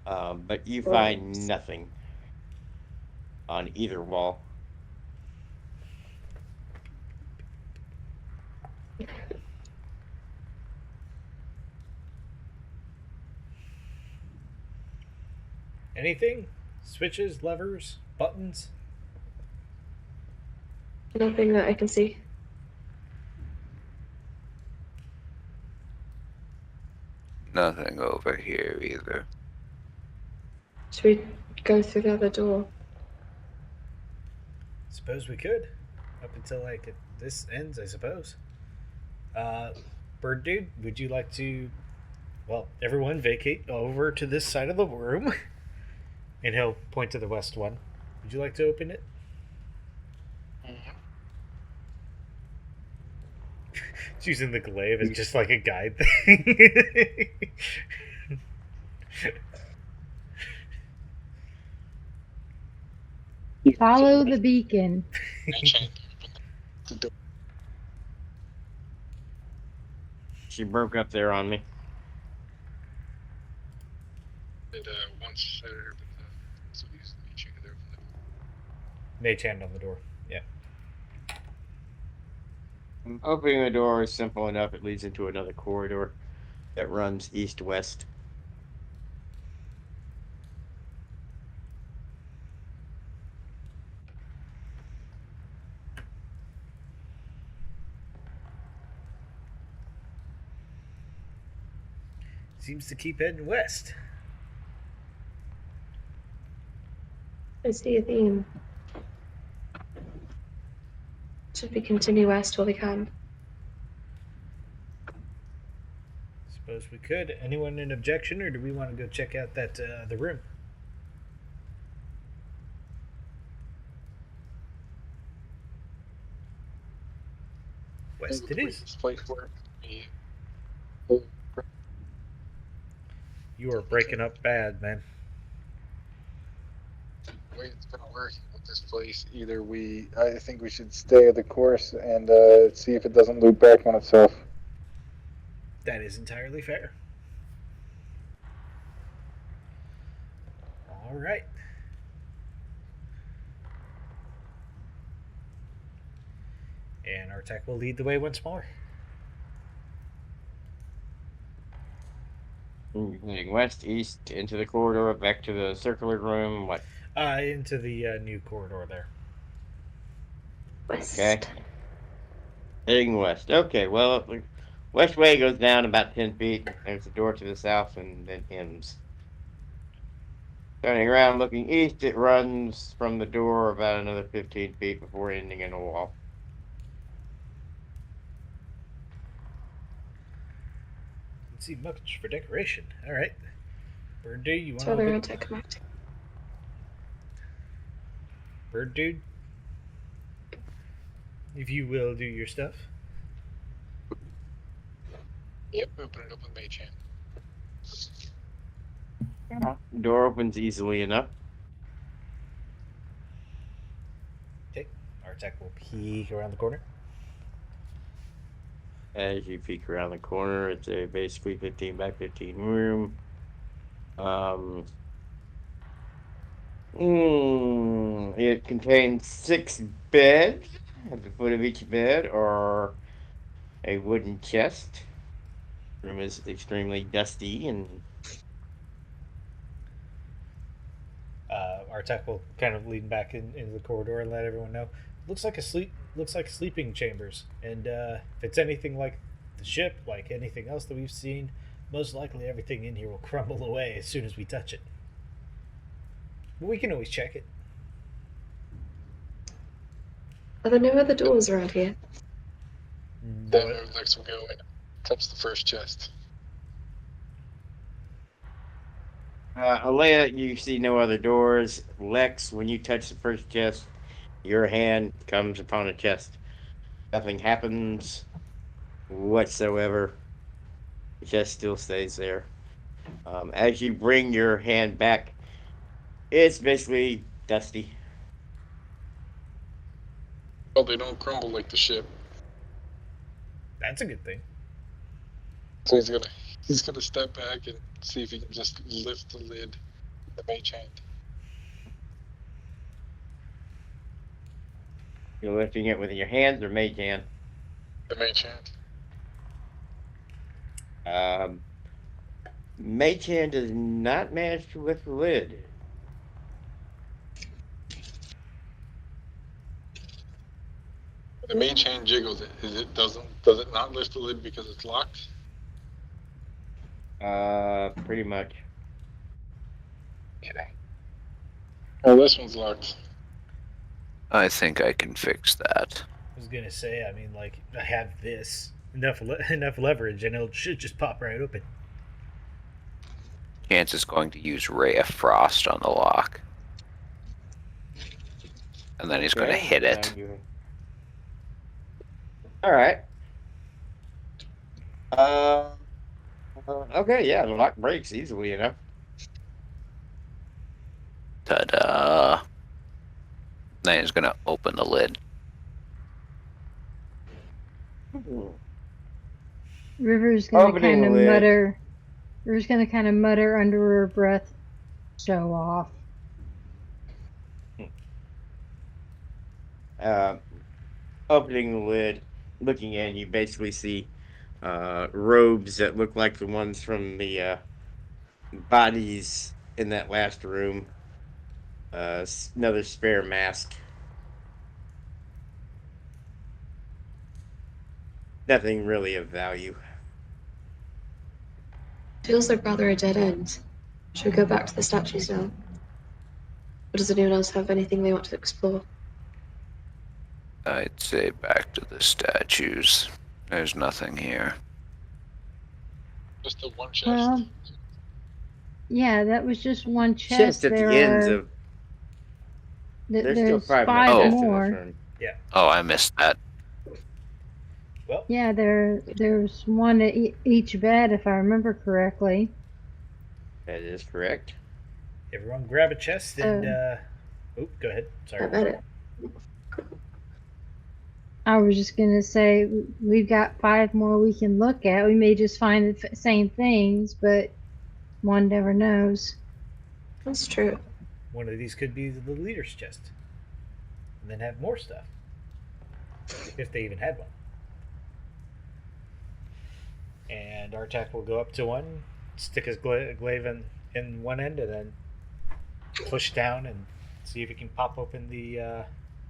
But you find nothing on either wall. Anything? Switches, levers, buttons? Nothing that I can see. Nothing over here either. Should we go through the other door? Suppose we could. Up until I could this ends, I suppose. Bird Dude, would you like to? Well, everyone vacate over to this side of the room, and he'll point to the west one. Would you like to open it? It's using the glaive as just like a guide thing. Follow the beacon. She broke up there on me. And once there, but so he's checking there. Mage hand on the door. Yeah. Opening the door is simple enough. It leads into another corridor that runs east-west. Seems to keep heading west. I see a theme. Should we continue west while we can? Suppose we could. Anyone in objection, or do we want to go check out that the room? West it is. This place where You are breaking up bad, man. the way it's gonna work with this place, I think we should stay the course and see if it doesn't loop back on itself. That is entirely fair. All right. And our tech will lead the way once more. Heading west, east, into the corridor, back to the circular room. What? Into the new corridor there. West. Okay. Heading west. Okay, well, west way goes down about 10 feet. There's a door to the south and then ends. Turning around, looking east, it runs from the door about another 15 feet before ending in a wall. Let's see much for decoration. All right. Bird Dude, you want So to they're open? gonna take them out. Bird Dude, if you will do your stuff. Yep, open it up with mage hand. Door opens easily enough. Okay. Our tech will peek around the corner. As you peek around the corner, it's a basically 15 by 15 room. It contains 6 beds. At the foot of each bed are a wooden chest. The room is extremely dusty and Our tech will kind of lean back into the corridor and let everyone know. Looks like sleeping chambers, and if it's anything like the ship, like anything else that we've seen, most likely everything in here will crumble away as soon as we touch it. But we can always check it. Are there no other doors around here? Then Lex will go and touch the first chest. Alaia, you see no other doors. Lex, when you touch the first chest, your hand comes upon a chest. Nothing happens whatsoever. The chest still stays there. As you bring your hand back, it's basically dusty. Oh, they don't crumble like the ship. That's a good thing. So he's gonna step back and see if he can just lift the lid with the mage hand. You're lifting it with your hands or mage hand. The mage hand. Mage hand does not manage to lift the lid. The mage hand jiggles it. Does it not lift the lid because it's locked? Pretty much. Okay. Oh, this one's locked. I think I can fix that. was gonna say, I mean, like, I have this enough leverage, and it should just pop right open. Chance is going to use Ray of Frost on the lock. And then he's going to Okay, hit it. Alright. Okay, yeah, the lock breaks easily enough. Ta-da! Then he's going to open the lid. River's gonna Opening kind of the lid. mutter. River's gonna kind of mutter under her breath, "Show off." Opening the lid, looking in, you basically see robes that look like the ones from the bodies in that last room. Another spare mask. Nothing really of value. Feels like rather a dead end. Should we go back to the statues now? Or does anyone else have anything they want to explore? I'd say back to the statues. There's nothing here. Just the one chest. Well, yeah, that was just one chest. Chest at the ends of. There's still there's 5 five more chests in this more. room. Oh, I missed that. Well, Yeah, there's one at each bed, if I remember correctly. That is correct. everyone grab a chest and, oh, go ahead. I Sorry. bet it. I was just gonna say we've got 5 more we can look at. We may just find the same things, but one never knows. That's true. One of these could be the leader's chest. And then have more stuff. If they even had one. And Artak will go up to one, stick his glaive in one end, and then push down and see if he can pop open the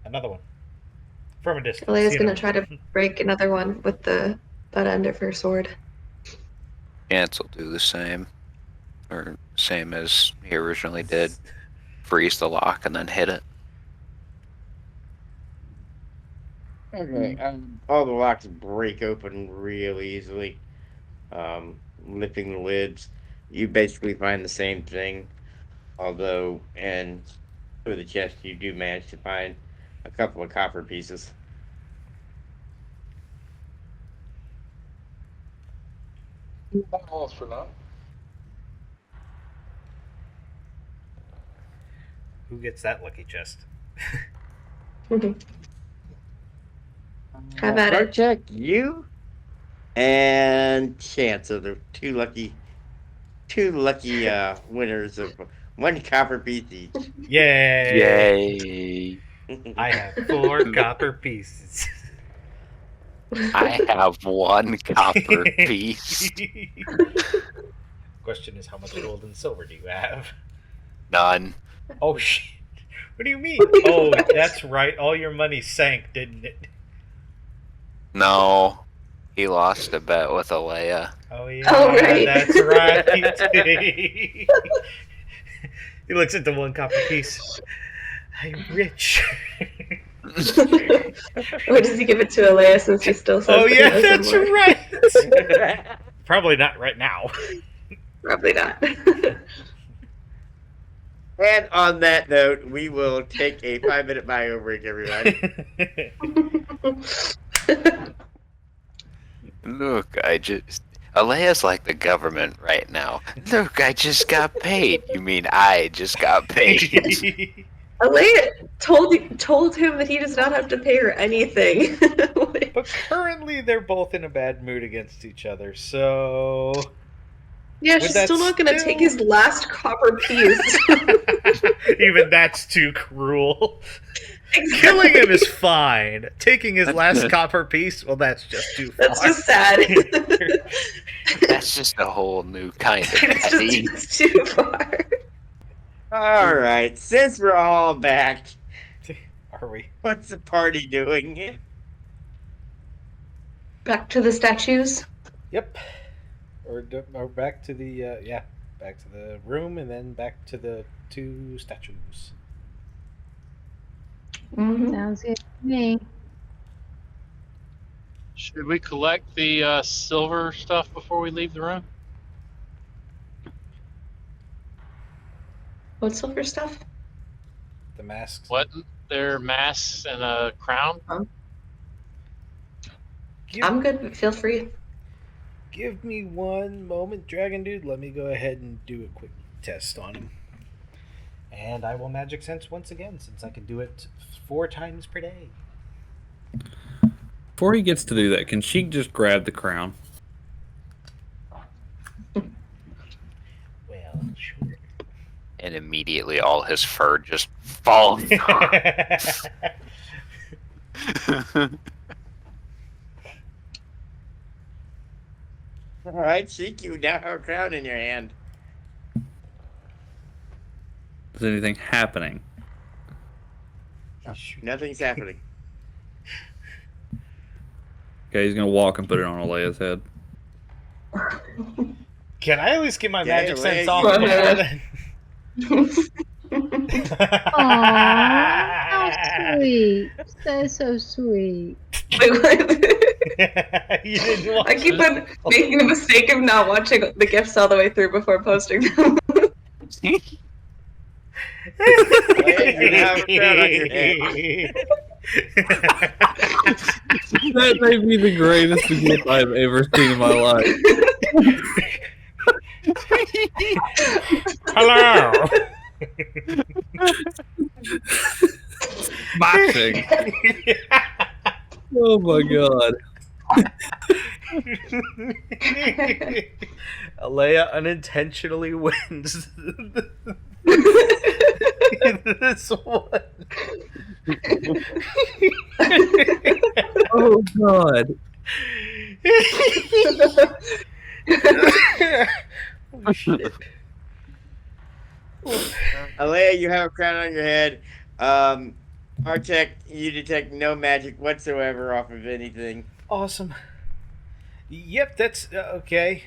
another one. From a distance. Alaia's you gonna know. try to break another one with the butt end of her sword. Chance will do the same. Or same as he originally did. Freeze the lock and then hit it. Okay. All the locks break open real easily. Lifting the lids, you basically find the same thing. Although, and through the chest, you do manage to find a couple of copper pieces. Balls for now. Who gets that lucky chest? Have at it. Check you and Chance are the two lucky winners of one copper piece each. Yay! Yay! I have 4 copper pieces. I have 1 copper piece. Question is, how much gold and silver do you have? None. Oh shit! What do you mean? Oh, that's right. All your money sank, didn't it? No. He lost a bet with Alaia. Oh yeah, Oh, right. that's right. He looks at the 1 copper piece. I'm rich. Or does he give it to Alaia since he still says Oh that he yeah, owes him that's more? right. Probably not right now. Probably not. And on that note, we will take a 5-minute bio break, everybody. Look, Alaia's like the government right now. Look, I just got paid. You mean I just got paid? Alaia told him that he does not have to pay her anything. But currently, they're both in a bad mood against each other. So Yeah, Would she's that still not gonna still- take his last copper piece. even that's too cruel. Killing him is fine. Taking his last copper piece, well, that's just too far. That's just sad. That's just a whole new kind of it's petty. just too far. All right, since we're all back, Are we? what's the party doing? Back to the statues. Yep. Or back to the back to the room, and then back to the 2 statues. Mm-hmm. Sounds good to me. Should we collect the silver stuff before we leave the room? What silver stuff? The masks. What? Their masks and a crown? I'm good. Feel free. Give me one moment, Dragon Dude. Let me go ahead and do a quick test on him. And I will magic sense once again, since I can do it 4 times per day. Before he gets to do that, can she just grab the crown? Well, sure. And immediately all his fur just falls off. All right, Sheik, you now have a crown in your hand. Is anything happening? Nothing's happening. Okay, he's gonna walk and put it on Alaia's head. Can I at least get my Yeah, magic Alea, sense you- off Go before ahead. then? Aww, how sweet. That's so sweet. Wait, what? You didn't watch I keep it? on making the mistake of not watching the gifts all the way through before posting them. Alea, you now have a crown on your head. That may be the greatest gift I've ever seen in my life. Hello. Smashing. Oh my god. Alaia unintentionally wins this one. Oh god. Oh, shit. Alea, you have a crown on your head. Artek, you detect no magic whatsoever off of anything. Awesome. Yep, that's okay.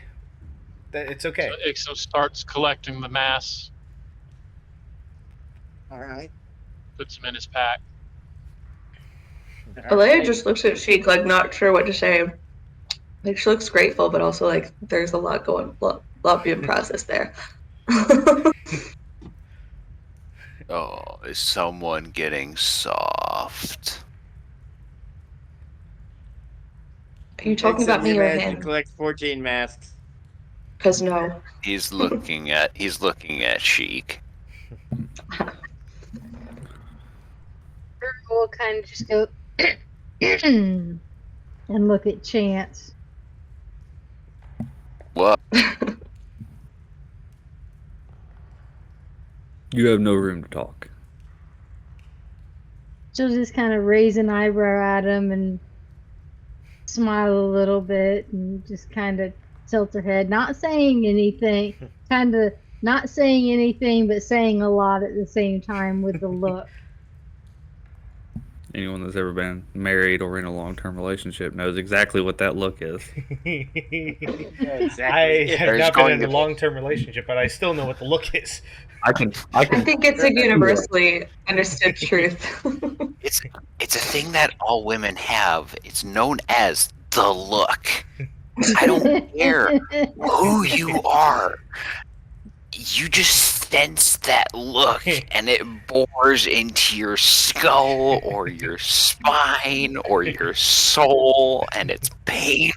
It's okay. So Ixo starts collecting the masks, All right. puts them in his pack. Alea just looks at Sheik like not sure what to say. Like she looks grateful, but also like there's a lot being processed there. Oh, is someone getting soft? Are you talking about me or managed to him? collect 14 masks. Because no. He's looking at Sheik. We'll kind of just go and look at Chance. What? You have no room to talk. She'll just kind of raise an eyebrow at him and smile a little bit and just kind of tilt her head, not saying anything, kind of not saying anything, but saying a lot at the same time with the look. Anyone that's ever been married or in a long-term relationship knows exactly what that look is. Exactly. I have There's not been going in a to- long-term relationship, but I still know what the look is. I can I think it's a universally understood truth. It's a thing that all women have. It's known as the look. I don't care who you are. You just sense that look, and it bores into your skull or your spine or your soul, and it's painful.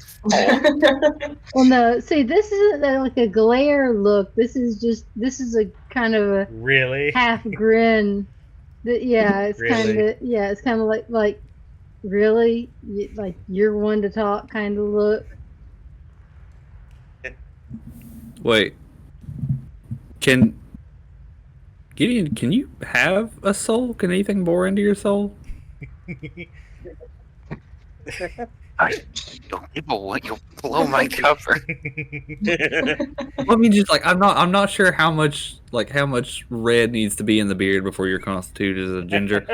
Well, no, see, this isn't like a glare look. This is a kind of a Really? half grin. Yeah, it's Really? kind of like really, like you're one to talk kind of look. Wait. Can Gideon, can you have a soul? Can anything bore into your soul? Don't people want you'll blow my cover. I mean, just like I'm not sure how much red needs to be in the beard before you're constituted as a ginger.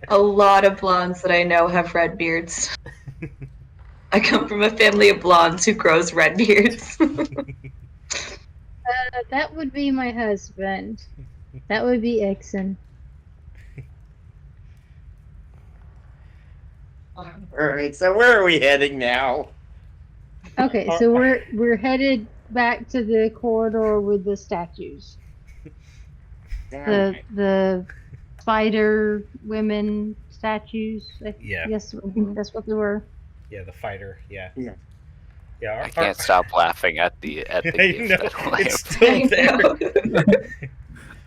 A lot of blondes that I know have red beards. I come from a family of blondes who grows red beards. That would be my husband. That would be Exon. All right, so where are we heading now? Okay, so we're headed back to the corridor with the statues. The spider women statues. Yeah. Yes, I think that's what they were. Yeah, the fighter. Yeah. Yeah. Yeah. I can't stop laughing at the I gift. know, that it's Lamp- still there.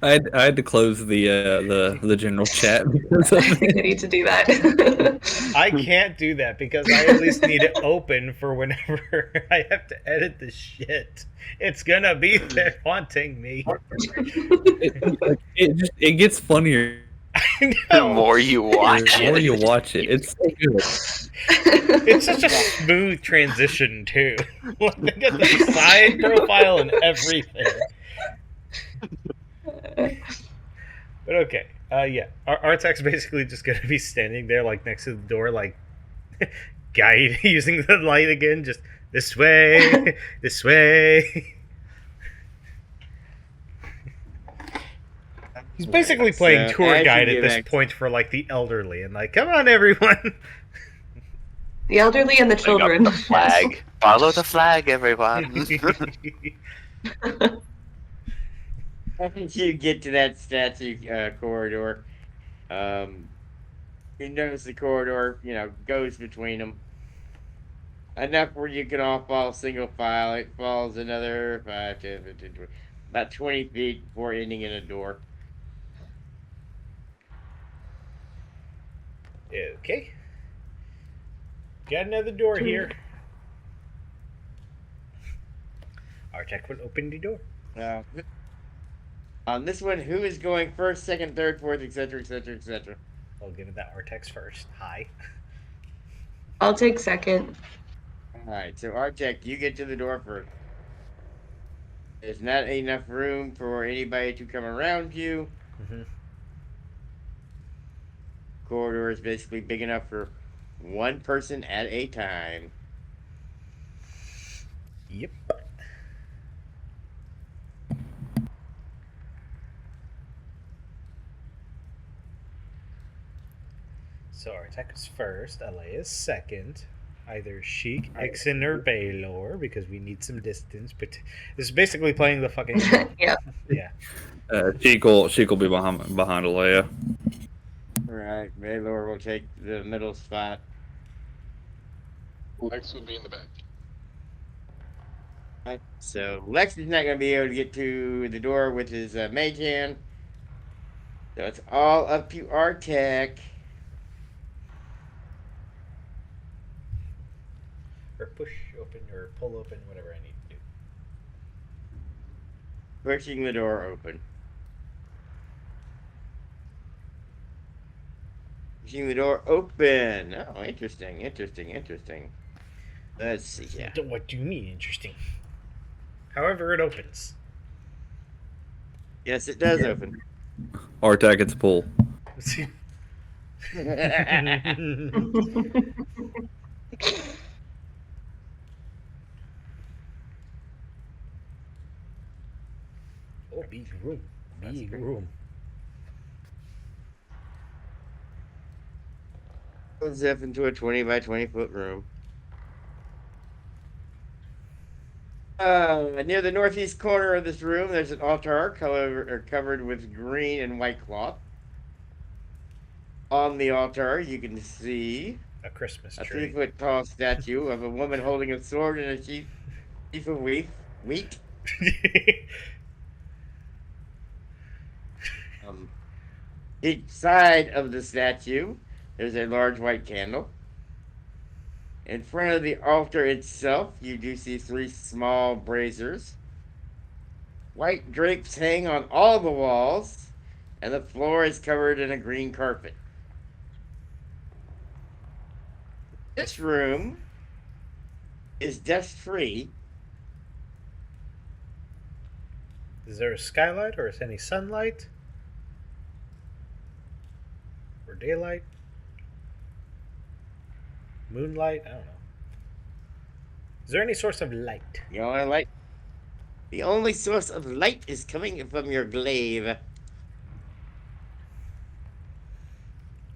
I had to close the general chat because of I think I it. need to do that. I can't do that because I at least need it open for whenever I have to edit the shit. It's gonna be there haunting me. It gets funnier I The know. more you watch the more it, you watch it. It's so good. It's such a smooth transition too. Like, I get the side profile and everything. But okay, yeah. Artek's basically just gonna be standing there, like next to the door, like guide using the light again. Just this way, this way. He's basically playing So, tour as guide you at get this back- point for like the elderly, and like, come on, everyone. The elderly and the bring up children. the flag. Follow the flag, everyone. Once you get to that statue corridor, you notice the corridor, goes between them. Enough where you can all fall single file. It falls another 5, 10, 15, 20, about 20 feet before ending in a door. Okay. Got another door here. Artek will open the door. On this one, who is going first, second, third, fourth, etc., etc., etc.? I'll give it that Artek's first. Hi. I'll take second. Alright, so Artek, you get to the door first. There's not enough room for anybody to come around you. Mm-hmm. Corridor is basically big enough for one person at a time. Yep. So Artek is first, Alaia is second. Either Sheik, Ixen, or Baylor, because we need some distance. But this is basically playing the fucking Yeah. yeah. Sheik will be behind Alea. Alright, Baylor will take the middle spot. Lex would be in the back. Right, so Lex is not going to be able to get to the door with his mage hand. So it's all up to Artek. Or push open or pull open, whatever I need to do. Pushing the door open. Pushing the door open. Oh, interesting. Let's see here. What do you mean interesting? However it opens. Yes, it does open. Artek gets a pull. Oh, big room. Big great. room. Goes up into a 20 by 20 foot room. Near the northeast corner of this room, there's an altar covered with green and white cloth. On the altar, you can see A Christmas a tree. 3-foot tall statue of a woman holding a sword and a sheaf of wheat. Each side of the statue, there's a large white candle. In front of the altar itself, you do see 3 small braziers. White drapes hang on all the walls, and the floor is covered in a green carpet. This room is dust-free. Is there a skylight or is any sunlight? Or daylight? Moonlight? I don't know. Is there any source of light? The only source of light is coming from your glaive.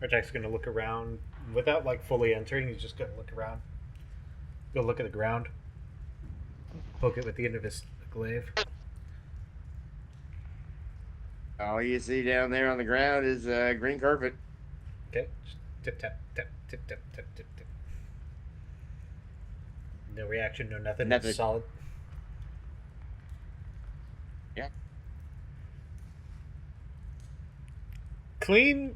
Artek's gonna look around without like fully entering. He's just gonna look around. Go look at the ground. Poke it with the end of his glaive. All you see down there on the ground is green carpet. Okay. Just tip tap tap tip tap tip tip tip. No reaction, no nothing. Nothing. It's solid. Yeah. Clean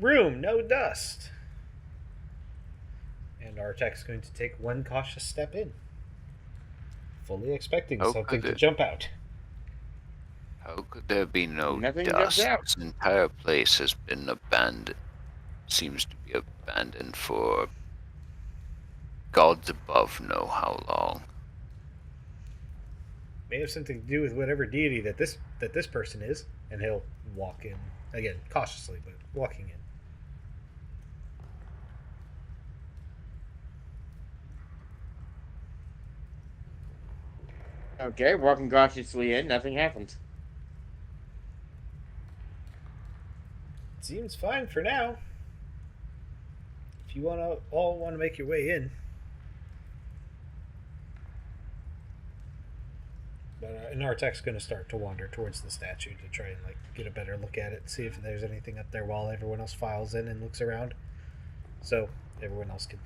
room, no dust. And Artek's going to take one cautious step in, fully expecting Oh, something to good. jump out. How could there be no Nothing jumps dust? out. This entire place has been abandoned. Seems to be abandoned for gods above know how long. May have something to do with whatever deity that this person is, and he'll walk in again cautiously, but walking in. Okay, walking cautiously in, nothing happens. Seems fine for now. If you all want to make your way in. But Nartek's going to start to wander towards the statue to try and like get a better look at it, see if there's anything up there while everyone else files in and looks around. So everyone else can.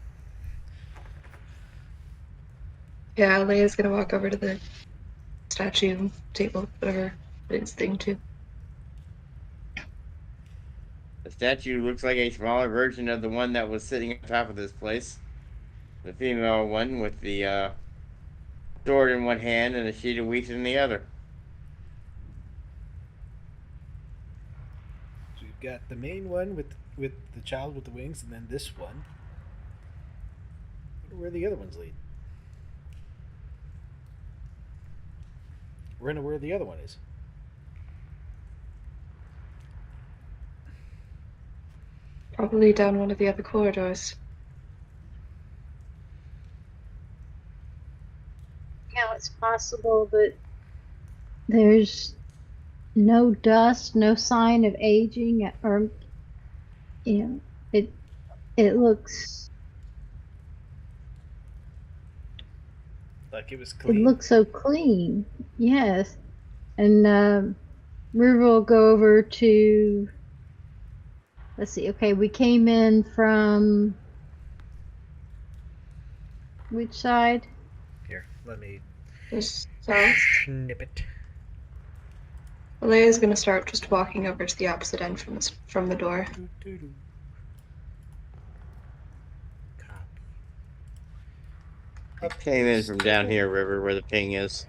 Yeah, Leia's gonna walk over to the statue, table, whatever it's thing to. The statue looks like a smaller version of the one that was sitting on top of this place. The female one with the sword in one hand and a sheet of wheat in the other. So you've got the main one with the child with the wings, and then this one. I wonder where the other ones lead. We're into where the other one is. Probably down one of the other corridors. Yeah, it's possible, but there's no dust, no sign of aging, or it looks Like it was it clean. looks so clean. Yes, and River will go over to. Let's see. Okay, we came in from which side? Here, let me Just south. snip it. Leia's gonna start just walking over to the opposite end from the door. Doo-doo-doo. Copy. Came in from down here, River, where the ping is.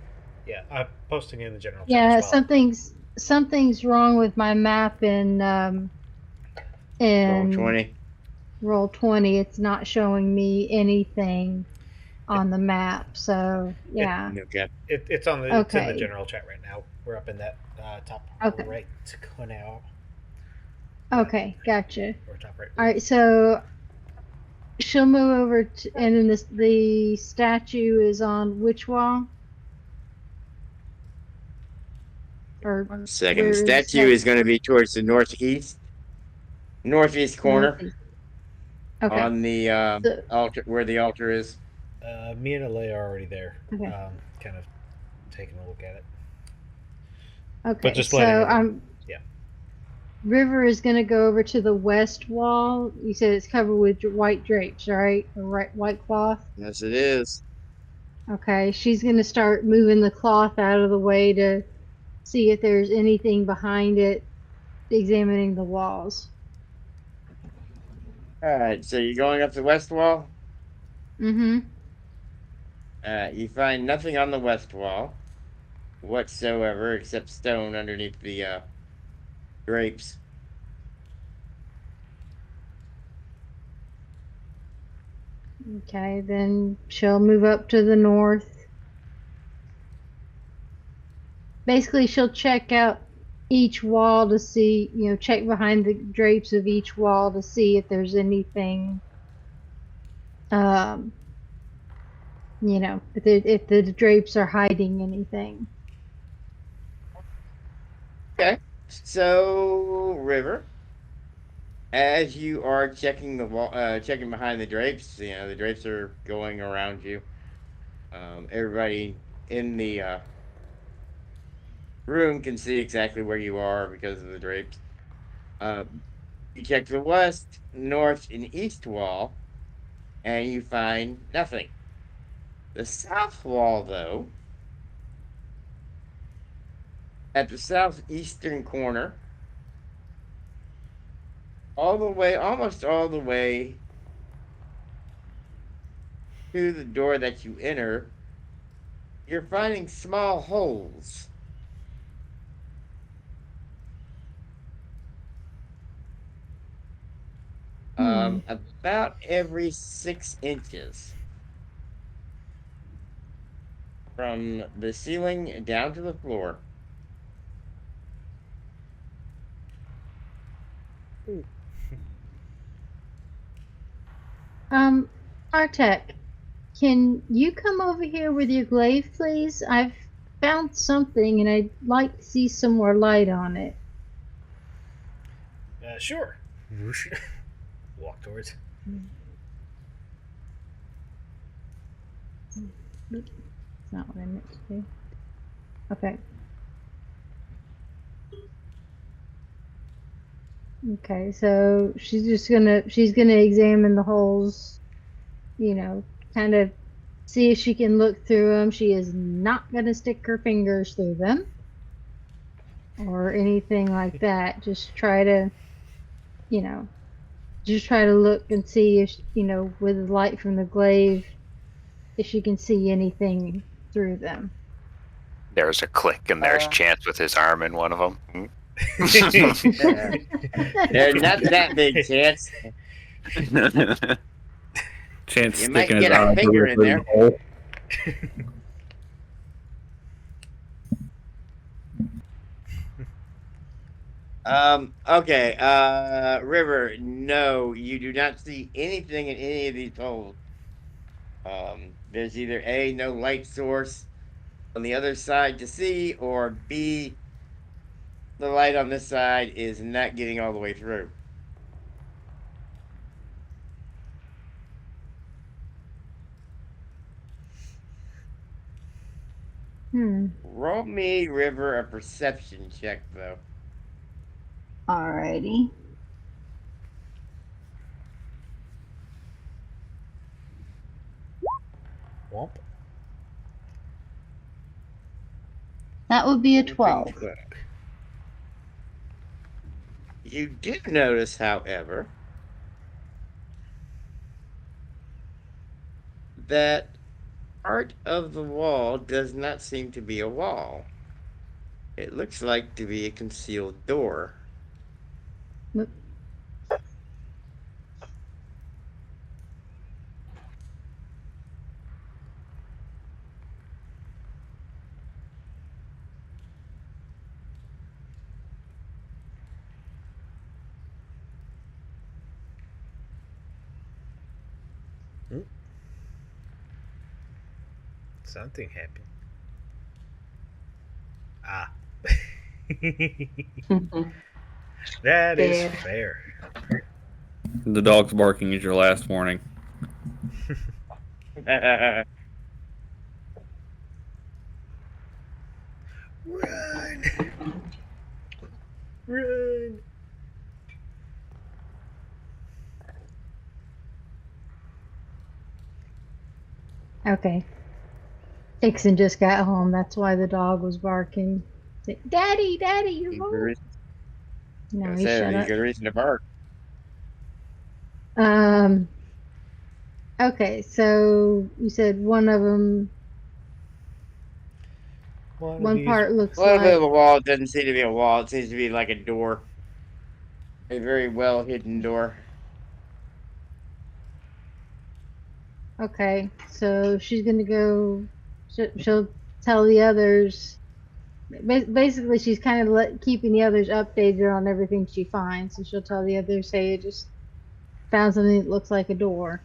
Yeah, I'm posting in the general chat Yeah, as well. something's wrong with my map in Roll in 20. Roll20. It's not showing me anything on the map. So yeah. Okay. It's it's in the Okay. general chat right now. We're up in that top Okay. right corner. Okay, gotcha. Or top right. All right, so she'll move over to, and then the statue is on which wall? Or One second. where The is statue is going to be towards the northeast corner northeast? Okay. on the So- altar, where the altar is. Me and Alaia are already there. Okay. Kind of taking a look at it. Okay, just so letting her know. I'm. Yeah. River is going to go over to the west wall. You said it's covered with white drapes, right? Or white cloth. Yes, it is. Okay, she's going to start moving the cloth out of the way to see if there's anything behind it, examining the walls. All right. So you're going up the west wall. Mm-hmm. You find nothing on the west wall whatsoever except stone underneath the drapes. Okay, then she'll move up to the north. Basically, she'll check out each wall to see, check behind the drapes of each wall to see if there's anything, if the drapes are hiding anything. Okay. So, River, As you are checking the wall, checking behind the drapes, the drapes are going around you. Everybody in the room can see exactly where you are because of the drapes. You check the west, north, and east wall, and you find nothing. The south wall, though, at the southeastern corner, almost all the way to the door that you enter, you're finding small holes. About every 6 inches from the ceiling down to the floor. Artek, can you come over here with your glaive, please? I've found something and I'd like to see some more light on it. Sure. Whoosh. Walk towards. That's not what I meant to do. Okay. Okay, so she's gonna examine the holes, kind of see if she can look through them. She is not gonna stick her fingers through them or anything like that. Just try to look and see if, with the light from the glaive, if she can see anything through them. There's a click, and there's Chance with his arm in one of them. They're not that big, Chance. Chance You might sticking get his a arm finger through in the there. hole. Okay. River, no, you do not see anything in any of these holes. There's either A, no light source on the other side to see, or B, the light on this side is not getting all the way through. Roll me, River, a perception check, though. Alrighty. Womp. That would be a 12. You do notice, however, that part of the wall does not seem to be a wall. It looks like to be a concealed door. Something happened. Ah. That is fair. The dog's barking is your last warning. Run! Run! Okay. Dixon just got home. That's why the dog was barking. Daddy, you're home. No, he shut up. Good reason to bark. Okay, so you said one of them. One part looks like the wall doesn't seem to be a wall. It seems to be like a door, a very well hidden door. Okay, so she's gonna go. She'll tell the others. Basically, she's kind of keeping the others updated on everything she finds. So she'll tell the others, "Hey, I just found something that looks like a door."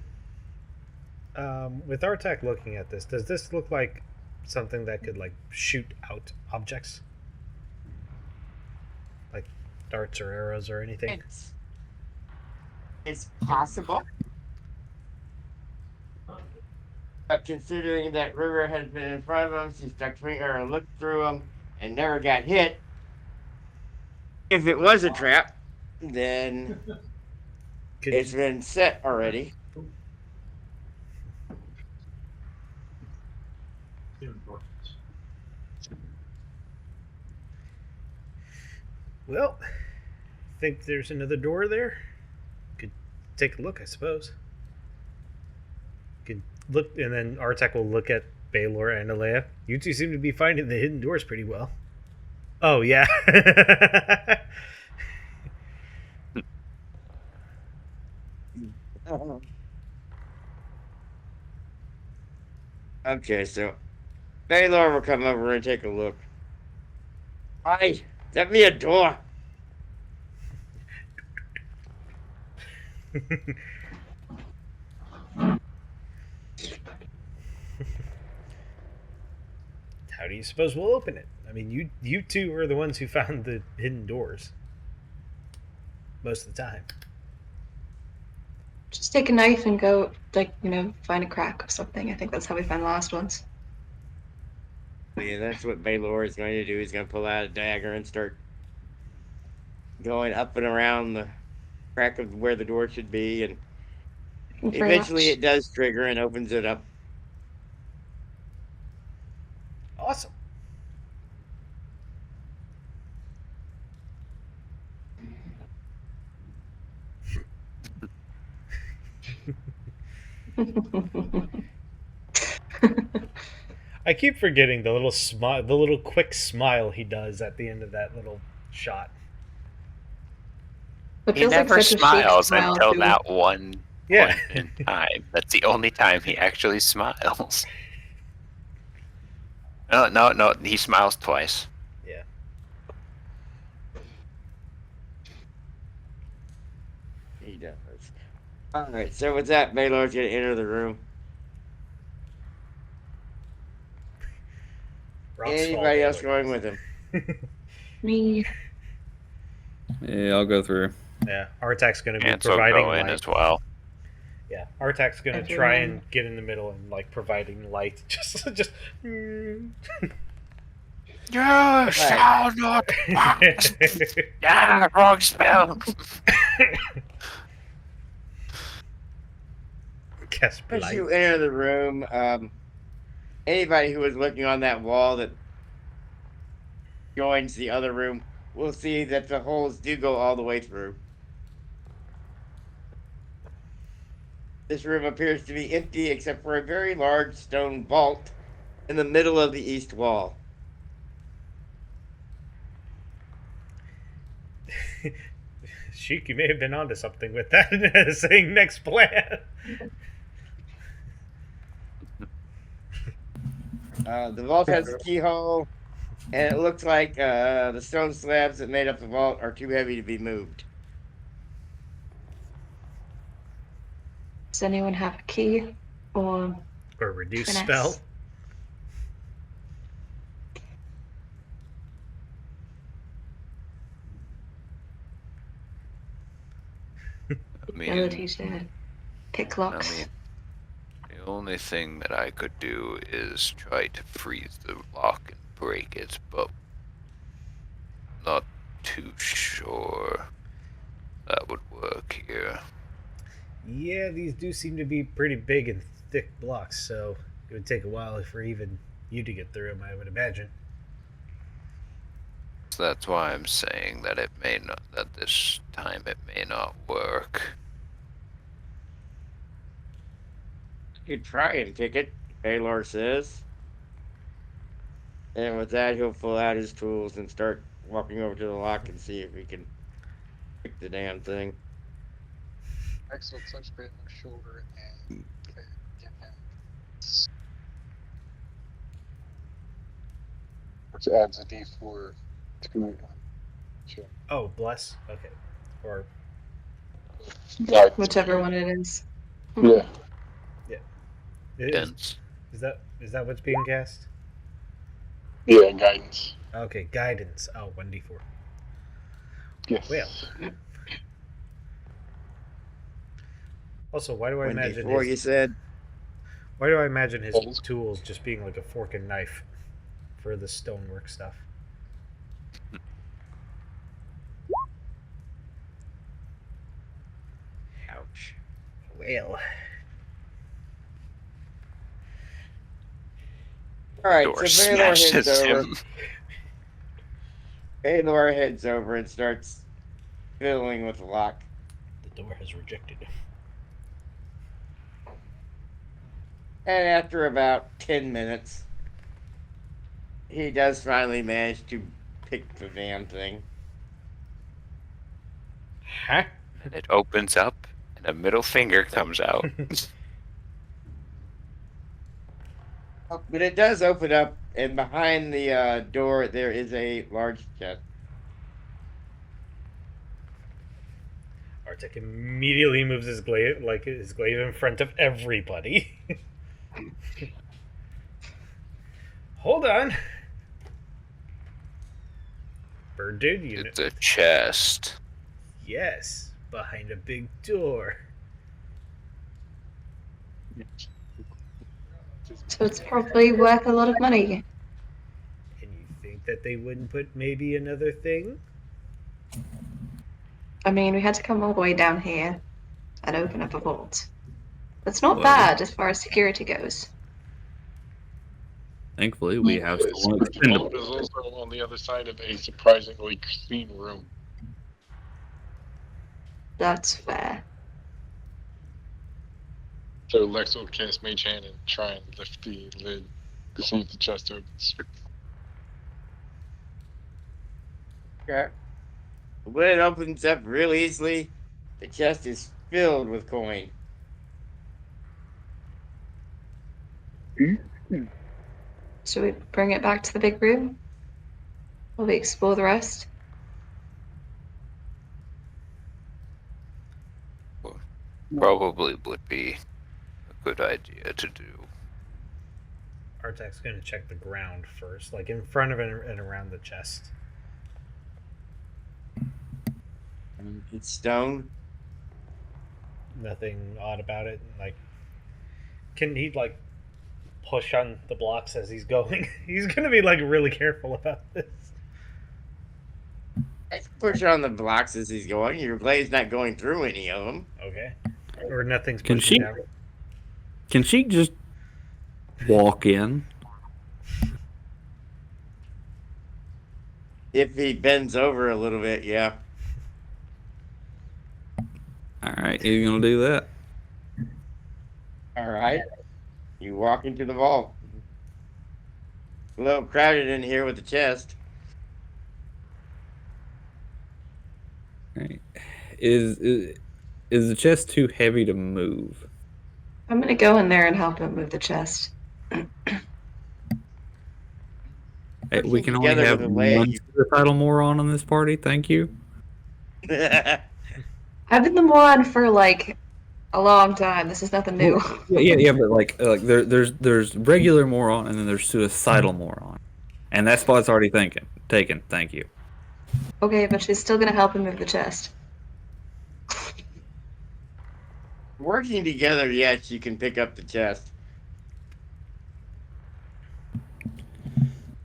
With Artek looking at this, does this look like something that could shoot out objects, like darts or arrows or anything? It's possible. But considering that River has been in front of him, she stuck finger and looked through him and never got hit. If it was a trap, then it's been set already. Well, think there's another door there? Could take a look, I suppose. Could look, and then Artek will look at Baylor and Alaia. You two seem to be finding the hidden doors pretty well. Oh, yeah. Okay, so Baylor will come over and take a look. Hi, get me a door. How do you suppose we'll open it? I mean, you two are the ones who found the hidden doors. Most of the time. Just take a knife and go, find a crack or something. I think that's how we found the last ones. Yeah, that's what Baylor is going to do. He's going to pull out a dagger and start going up and around the crack of where the door should be, and eventually it does trigger and opens it up. Awesome. I keep forgetting the little smile, the little quick smile he does at the end of that little shot. He never smiles until too. that one point in time. That's the only time he actually smiles. No, he smiles twice. Yeah. He does. Alright, so with that, Baylor's going to enter the room. Anybody else going with him? Me. Yeah, I'll go through. Yeah, Artek's going to be Chance will providing go in light as well. Yeah, Artek's going to try and get in the middle and providing light. Just. You shall not pass. Yeah, wrong spell. As you enter the room, anybody who is looking on that wall that joins the other room will see that the holes do go all the way through. This room appears to be empty except for a very large stone vault in the middle of the east wall. Sheik, you may have been onto something with that, saying next plan. The vault has a keyhole, and it looks like the stone slabs that made up the vault are too heavy to be moved. Does anyone have a key or reduce finesse? spell? Ability to pick locks. I mean, the only thing that I could do is try to freeze the lock and break it, but not too sure that would work here. Yeah, these do seem to be pretty big and thick blocks, so it would take a while for even you to get through them, I would imagine. So that's why I'm saying that it may not, that this time it may not work. You could try and kick it, Baylor says. And with that, he'll pull out his tools and start walking over to the lock and see if he can pick the damn thing. Excellent touch bit on the shoulder and get him. Which adds a D4 to sure. Oh, bless? Okay. Or Whichever one it is. Yeah. Dense. Is that what's being cast? Yeah, guidance. Okay, guidance. Oh, 1d4. Yes. Well. Also, why do I When imagine before his, you said why do I imagine his Holes? tools just being like a fork and knife for the stonework stuff? ouch. Well, Alright, Door so Baylor heads smashes over. him. Baylor heads over and starts fiddling with the lock. the door has rejected. And after about 10 minutes, he does finally manage to pick the damn thing. Huh? And it opens up, and a middle finger comes out. But it does open up, and behind the door there is a large chest. Artek immediately moves his glaive, in front of everybody. Hold on. Bird dude, you know. It's a chest. Yes, behind a big door. So it's probably worth a lot of money. And you think that they wouldn't put maybe another thing? I mean, we had to come all the way down here and open up a vault. That's not Well, bad as far as security goes. Thankfully, we have This stolen vault expendable. is also on the other side of a surprisingly clean room. That's fair. So Lex will cast Mage Hand and try and lift the lid to see if the chest opens. Okay. The lid opens up real easily. The chest is filled with coin. Should we bring it back to the big room? Will we explore the rest? Probably would be a good idea to do. Artek's gonna check the ground first, like in front of it and around the chest. It's stone. Nothing odd about it. Like, can he like push on the blocks as he's going? He's gonna be like really careful about this. Push on the blocks as he's going. Your blade's not going through any of them. Okay. Or nothing's Can pushing she- down. Can she just walk in? If he bends over a little bit, yeah. All right, you gonna do that? All right. You walk into the vault. A little crowded in here with the chest. All right. Is the chest too heavy to move? I'm gonna go in there and help him move the chest. Hey, we can only Together have with a leg, one you- suicidal moron on this party. Thank you. I've been the moron for like a long time. This is nothing new. Yeah, but like there's regular moron and then there's suicidal moron, and that spot's already taken. Thank you. Okay, but she's still gonna help him move the chest. Working together, yes, you can pick up the chest.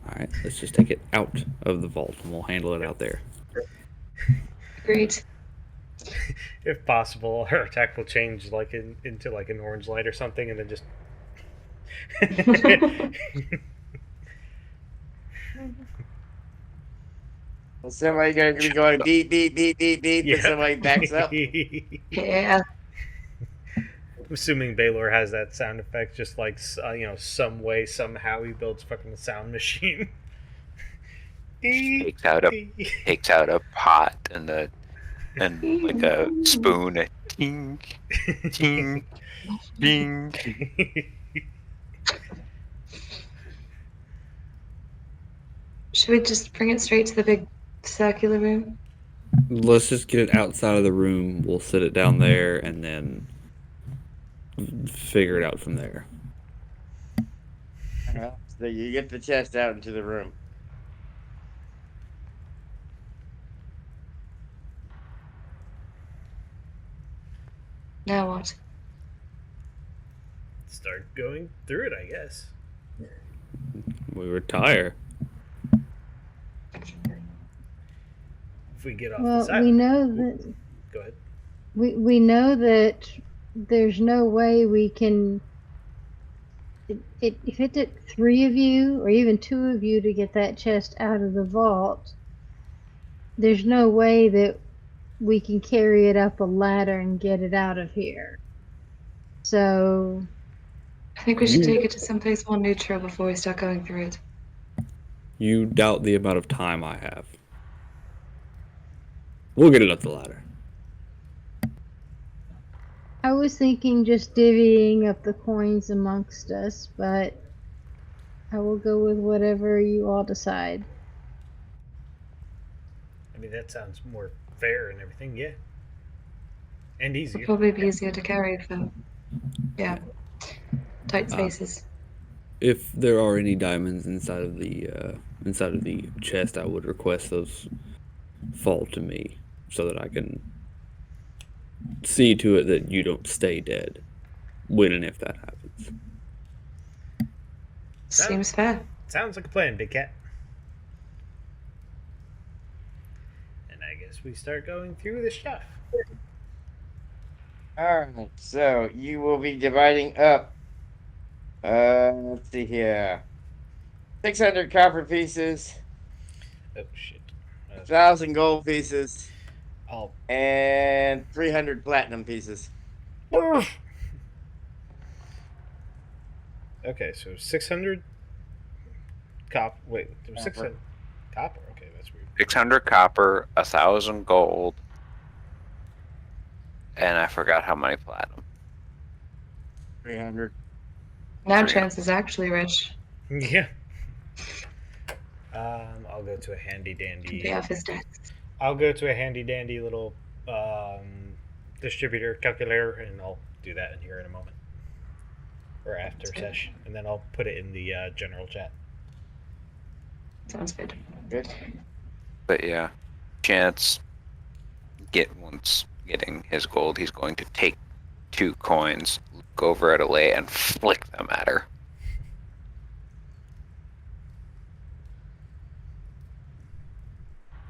All right, let's just take it out of the vault and we'll handle it out there. Agreed. If possible, her attack will change like into like an orange light or something, and then just. Well, somebody gonna be going beep beep beep beep beep, and somebody backs up. Yeah. I'm assuming Baylor has that sound effect, just like some way, somehow he builds fucking a sound machine. Takes out a pot and like a spoon. A ting, ting, ding. Should we just bring it straight to the big circular room? Let's just get it outside of the room. We'll sit it down there and then figure it out from there. So you get the chest out into the room. Now what? start going through it, I guess. We retire. If we get off Well, this we island. know that Go ahead. we know that there's no way we can. If it took 3 of you or even 2 of you to get that chest out of the vault, there's no way that we can carry it up a ladder and get it out of here. So I think we should take it to someplace more neutral before we start going through it. You doubt the amount of time I have. We'll get it up the ladder. I was thinking just divvying up the coins amongst us, but I will go with whatever you all decide. I mean, that sounds more fair and everything, yeah. And It'll easier. probably be easier to carry for, tight spaces. If there are any diamonds inside of the chest, I would request those fall to me so that I can see to it that you don't stay dead when and if that happens. Seems fair. Sounds like a plan, Big Cat. And I guess we start going through the stuff. Alright, so you will be dividing up. Let's see here. 600 copper pieces, Oh, shit. 1,000 gold pieces, I'll... and 300 platinum pieces. Okay, so 600 Wait, there was 600 copper. Okay, that's weird. 600 copper, 1,000 gold, and I forgot how many platinum. 300. Now Chance is actually rich. Yeah. I'll go to a handy dandy. Pay off his debts. I'll go to a handy dandy little distributor calculator, and I'll do that in here in a moment, or after sesh, and then I'll put it in the general chat. Sounds good. Good. But yeah, Chance once getting his gold, he's going to take 2 coins, look over at Alaia, and flick them at her.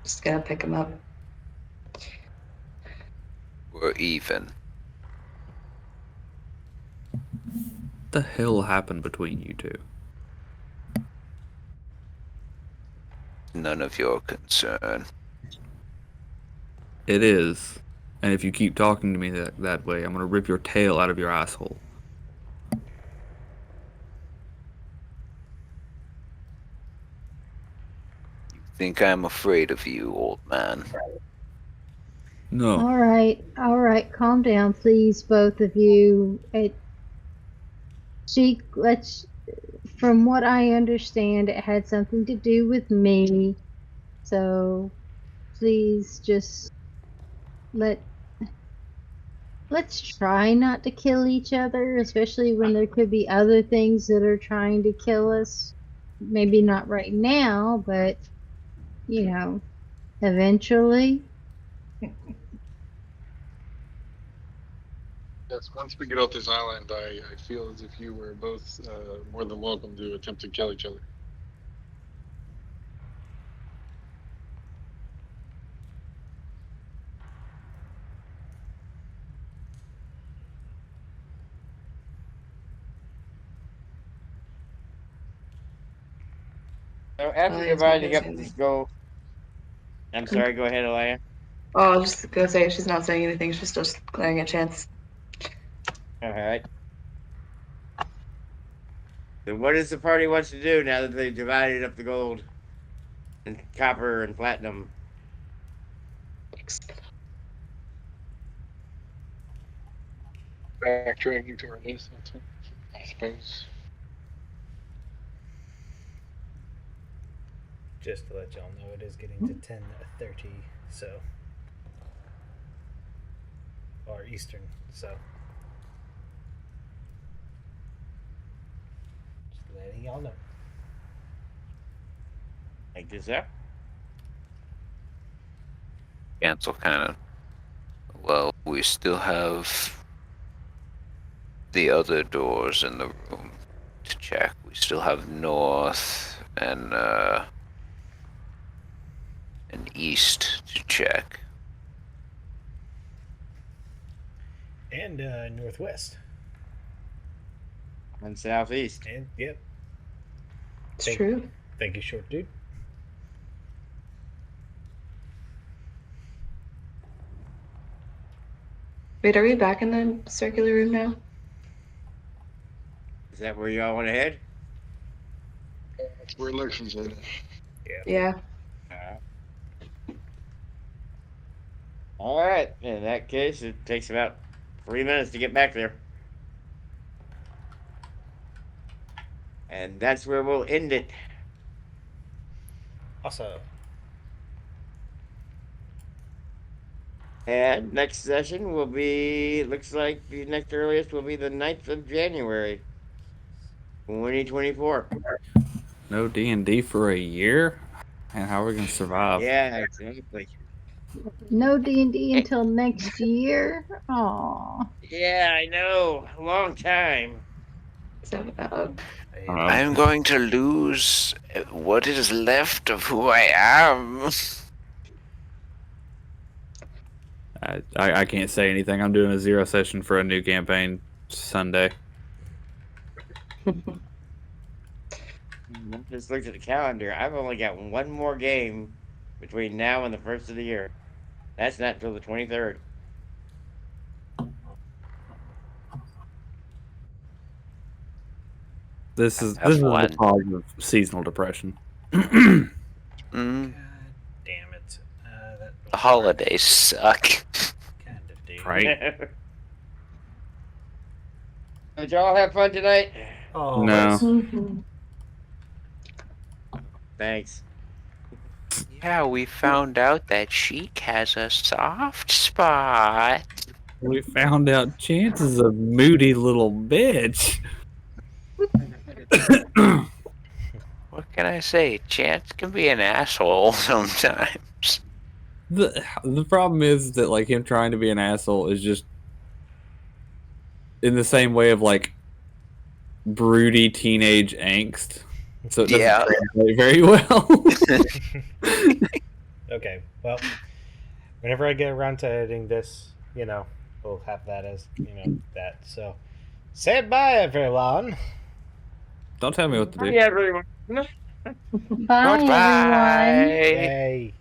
Just gonna pick him up. We're even. What the hell happened between you two? None of your concern. It is. And if you keep talking to me that way, I'm gonna rip your tail out of your asshole. You think I'm afraid of you, old man? No. All right, calm down, please, both of you. From what I understand, it had something to do with me. So, please just let's try not to kill each other, especially when there could be other things that are trying to kill us. Maybe not right now, but eventually. Yes, once we get off this island, I feel as if you were both more than welcome to attempt to kill each other. So after Alaia's dividing not up saying this anything. gold. I'm sorry, go ahead, Alaia. Oh, I was just gonna say she's not saying anything. She's just glaring at Chance. Alright. So what does the party wants to do now that they've divided up the gold and copper and platinum? Backtracking to our list, I suppose. Just to let y'all know, it is getting to 10:30, so or Eastern, so just letting y'all know. Like this up? Chance will kind of. Well, we still have the other doors in the room to check. We still have north and east to check. And northwest. And southeast. And yep. It's Thank- true. Thank you, short dude. Wait, are we back in the circular room now? Is that where y'all want to head? That's where elections are. Yeah. All right. In that case, it takes about 3 minutes to get back there. And that's where we'll end it. Also, And next session will be, looks like the next earliest will be the 9th of January, 2024. No D&D for a year? And how are we going to survive? Yeah, exactly. No D&D until next year. Aw. Yeah, I know. A long time. So, I'm going to lose what is left of who I am. I can't say anything. I'm doing a 0 session for a new campaign Sunday. Just looked at the calendar. I've only got one more game between now and the first of the year. That's not until the 23rd. This is Have the one. cause of seasonal depression. Mm, God damn it. the holidays suck. Kind of do. Right? Did y'all have fun tonight? Oh, No. mhm. Thanks. Yeah, we found out that Sheik has a soft spot. We found out Chance is a moody little bitch. What can I say? Chance can be an asshole sometimes. The problem is that like him trying to be an asshole is just in the same way of like broody teenage angst. So it doesn't Yeah. translate very well. Okay, well, whenever I get around to editing this, we'll have that as, that. So, say bye, everyone. Don't tell me what to do. Yeah, everyone. Bye, everyone. Goodbye. Yay.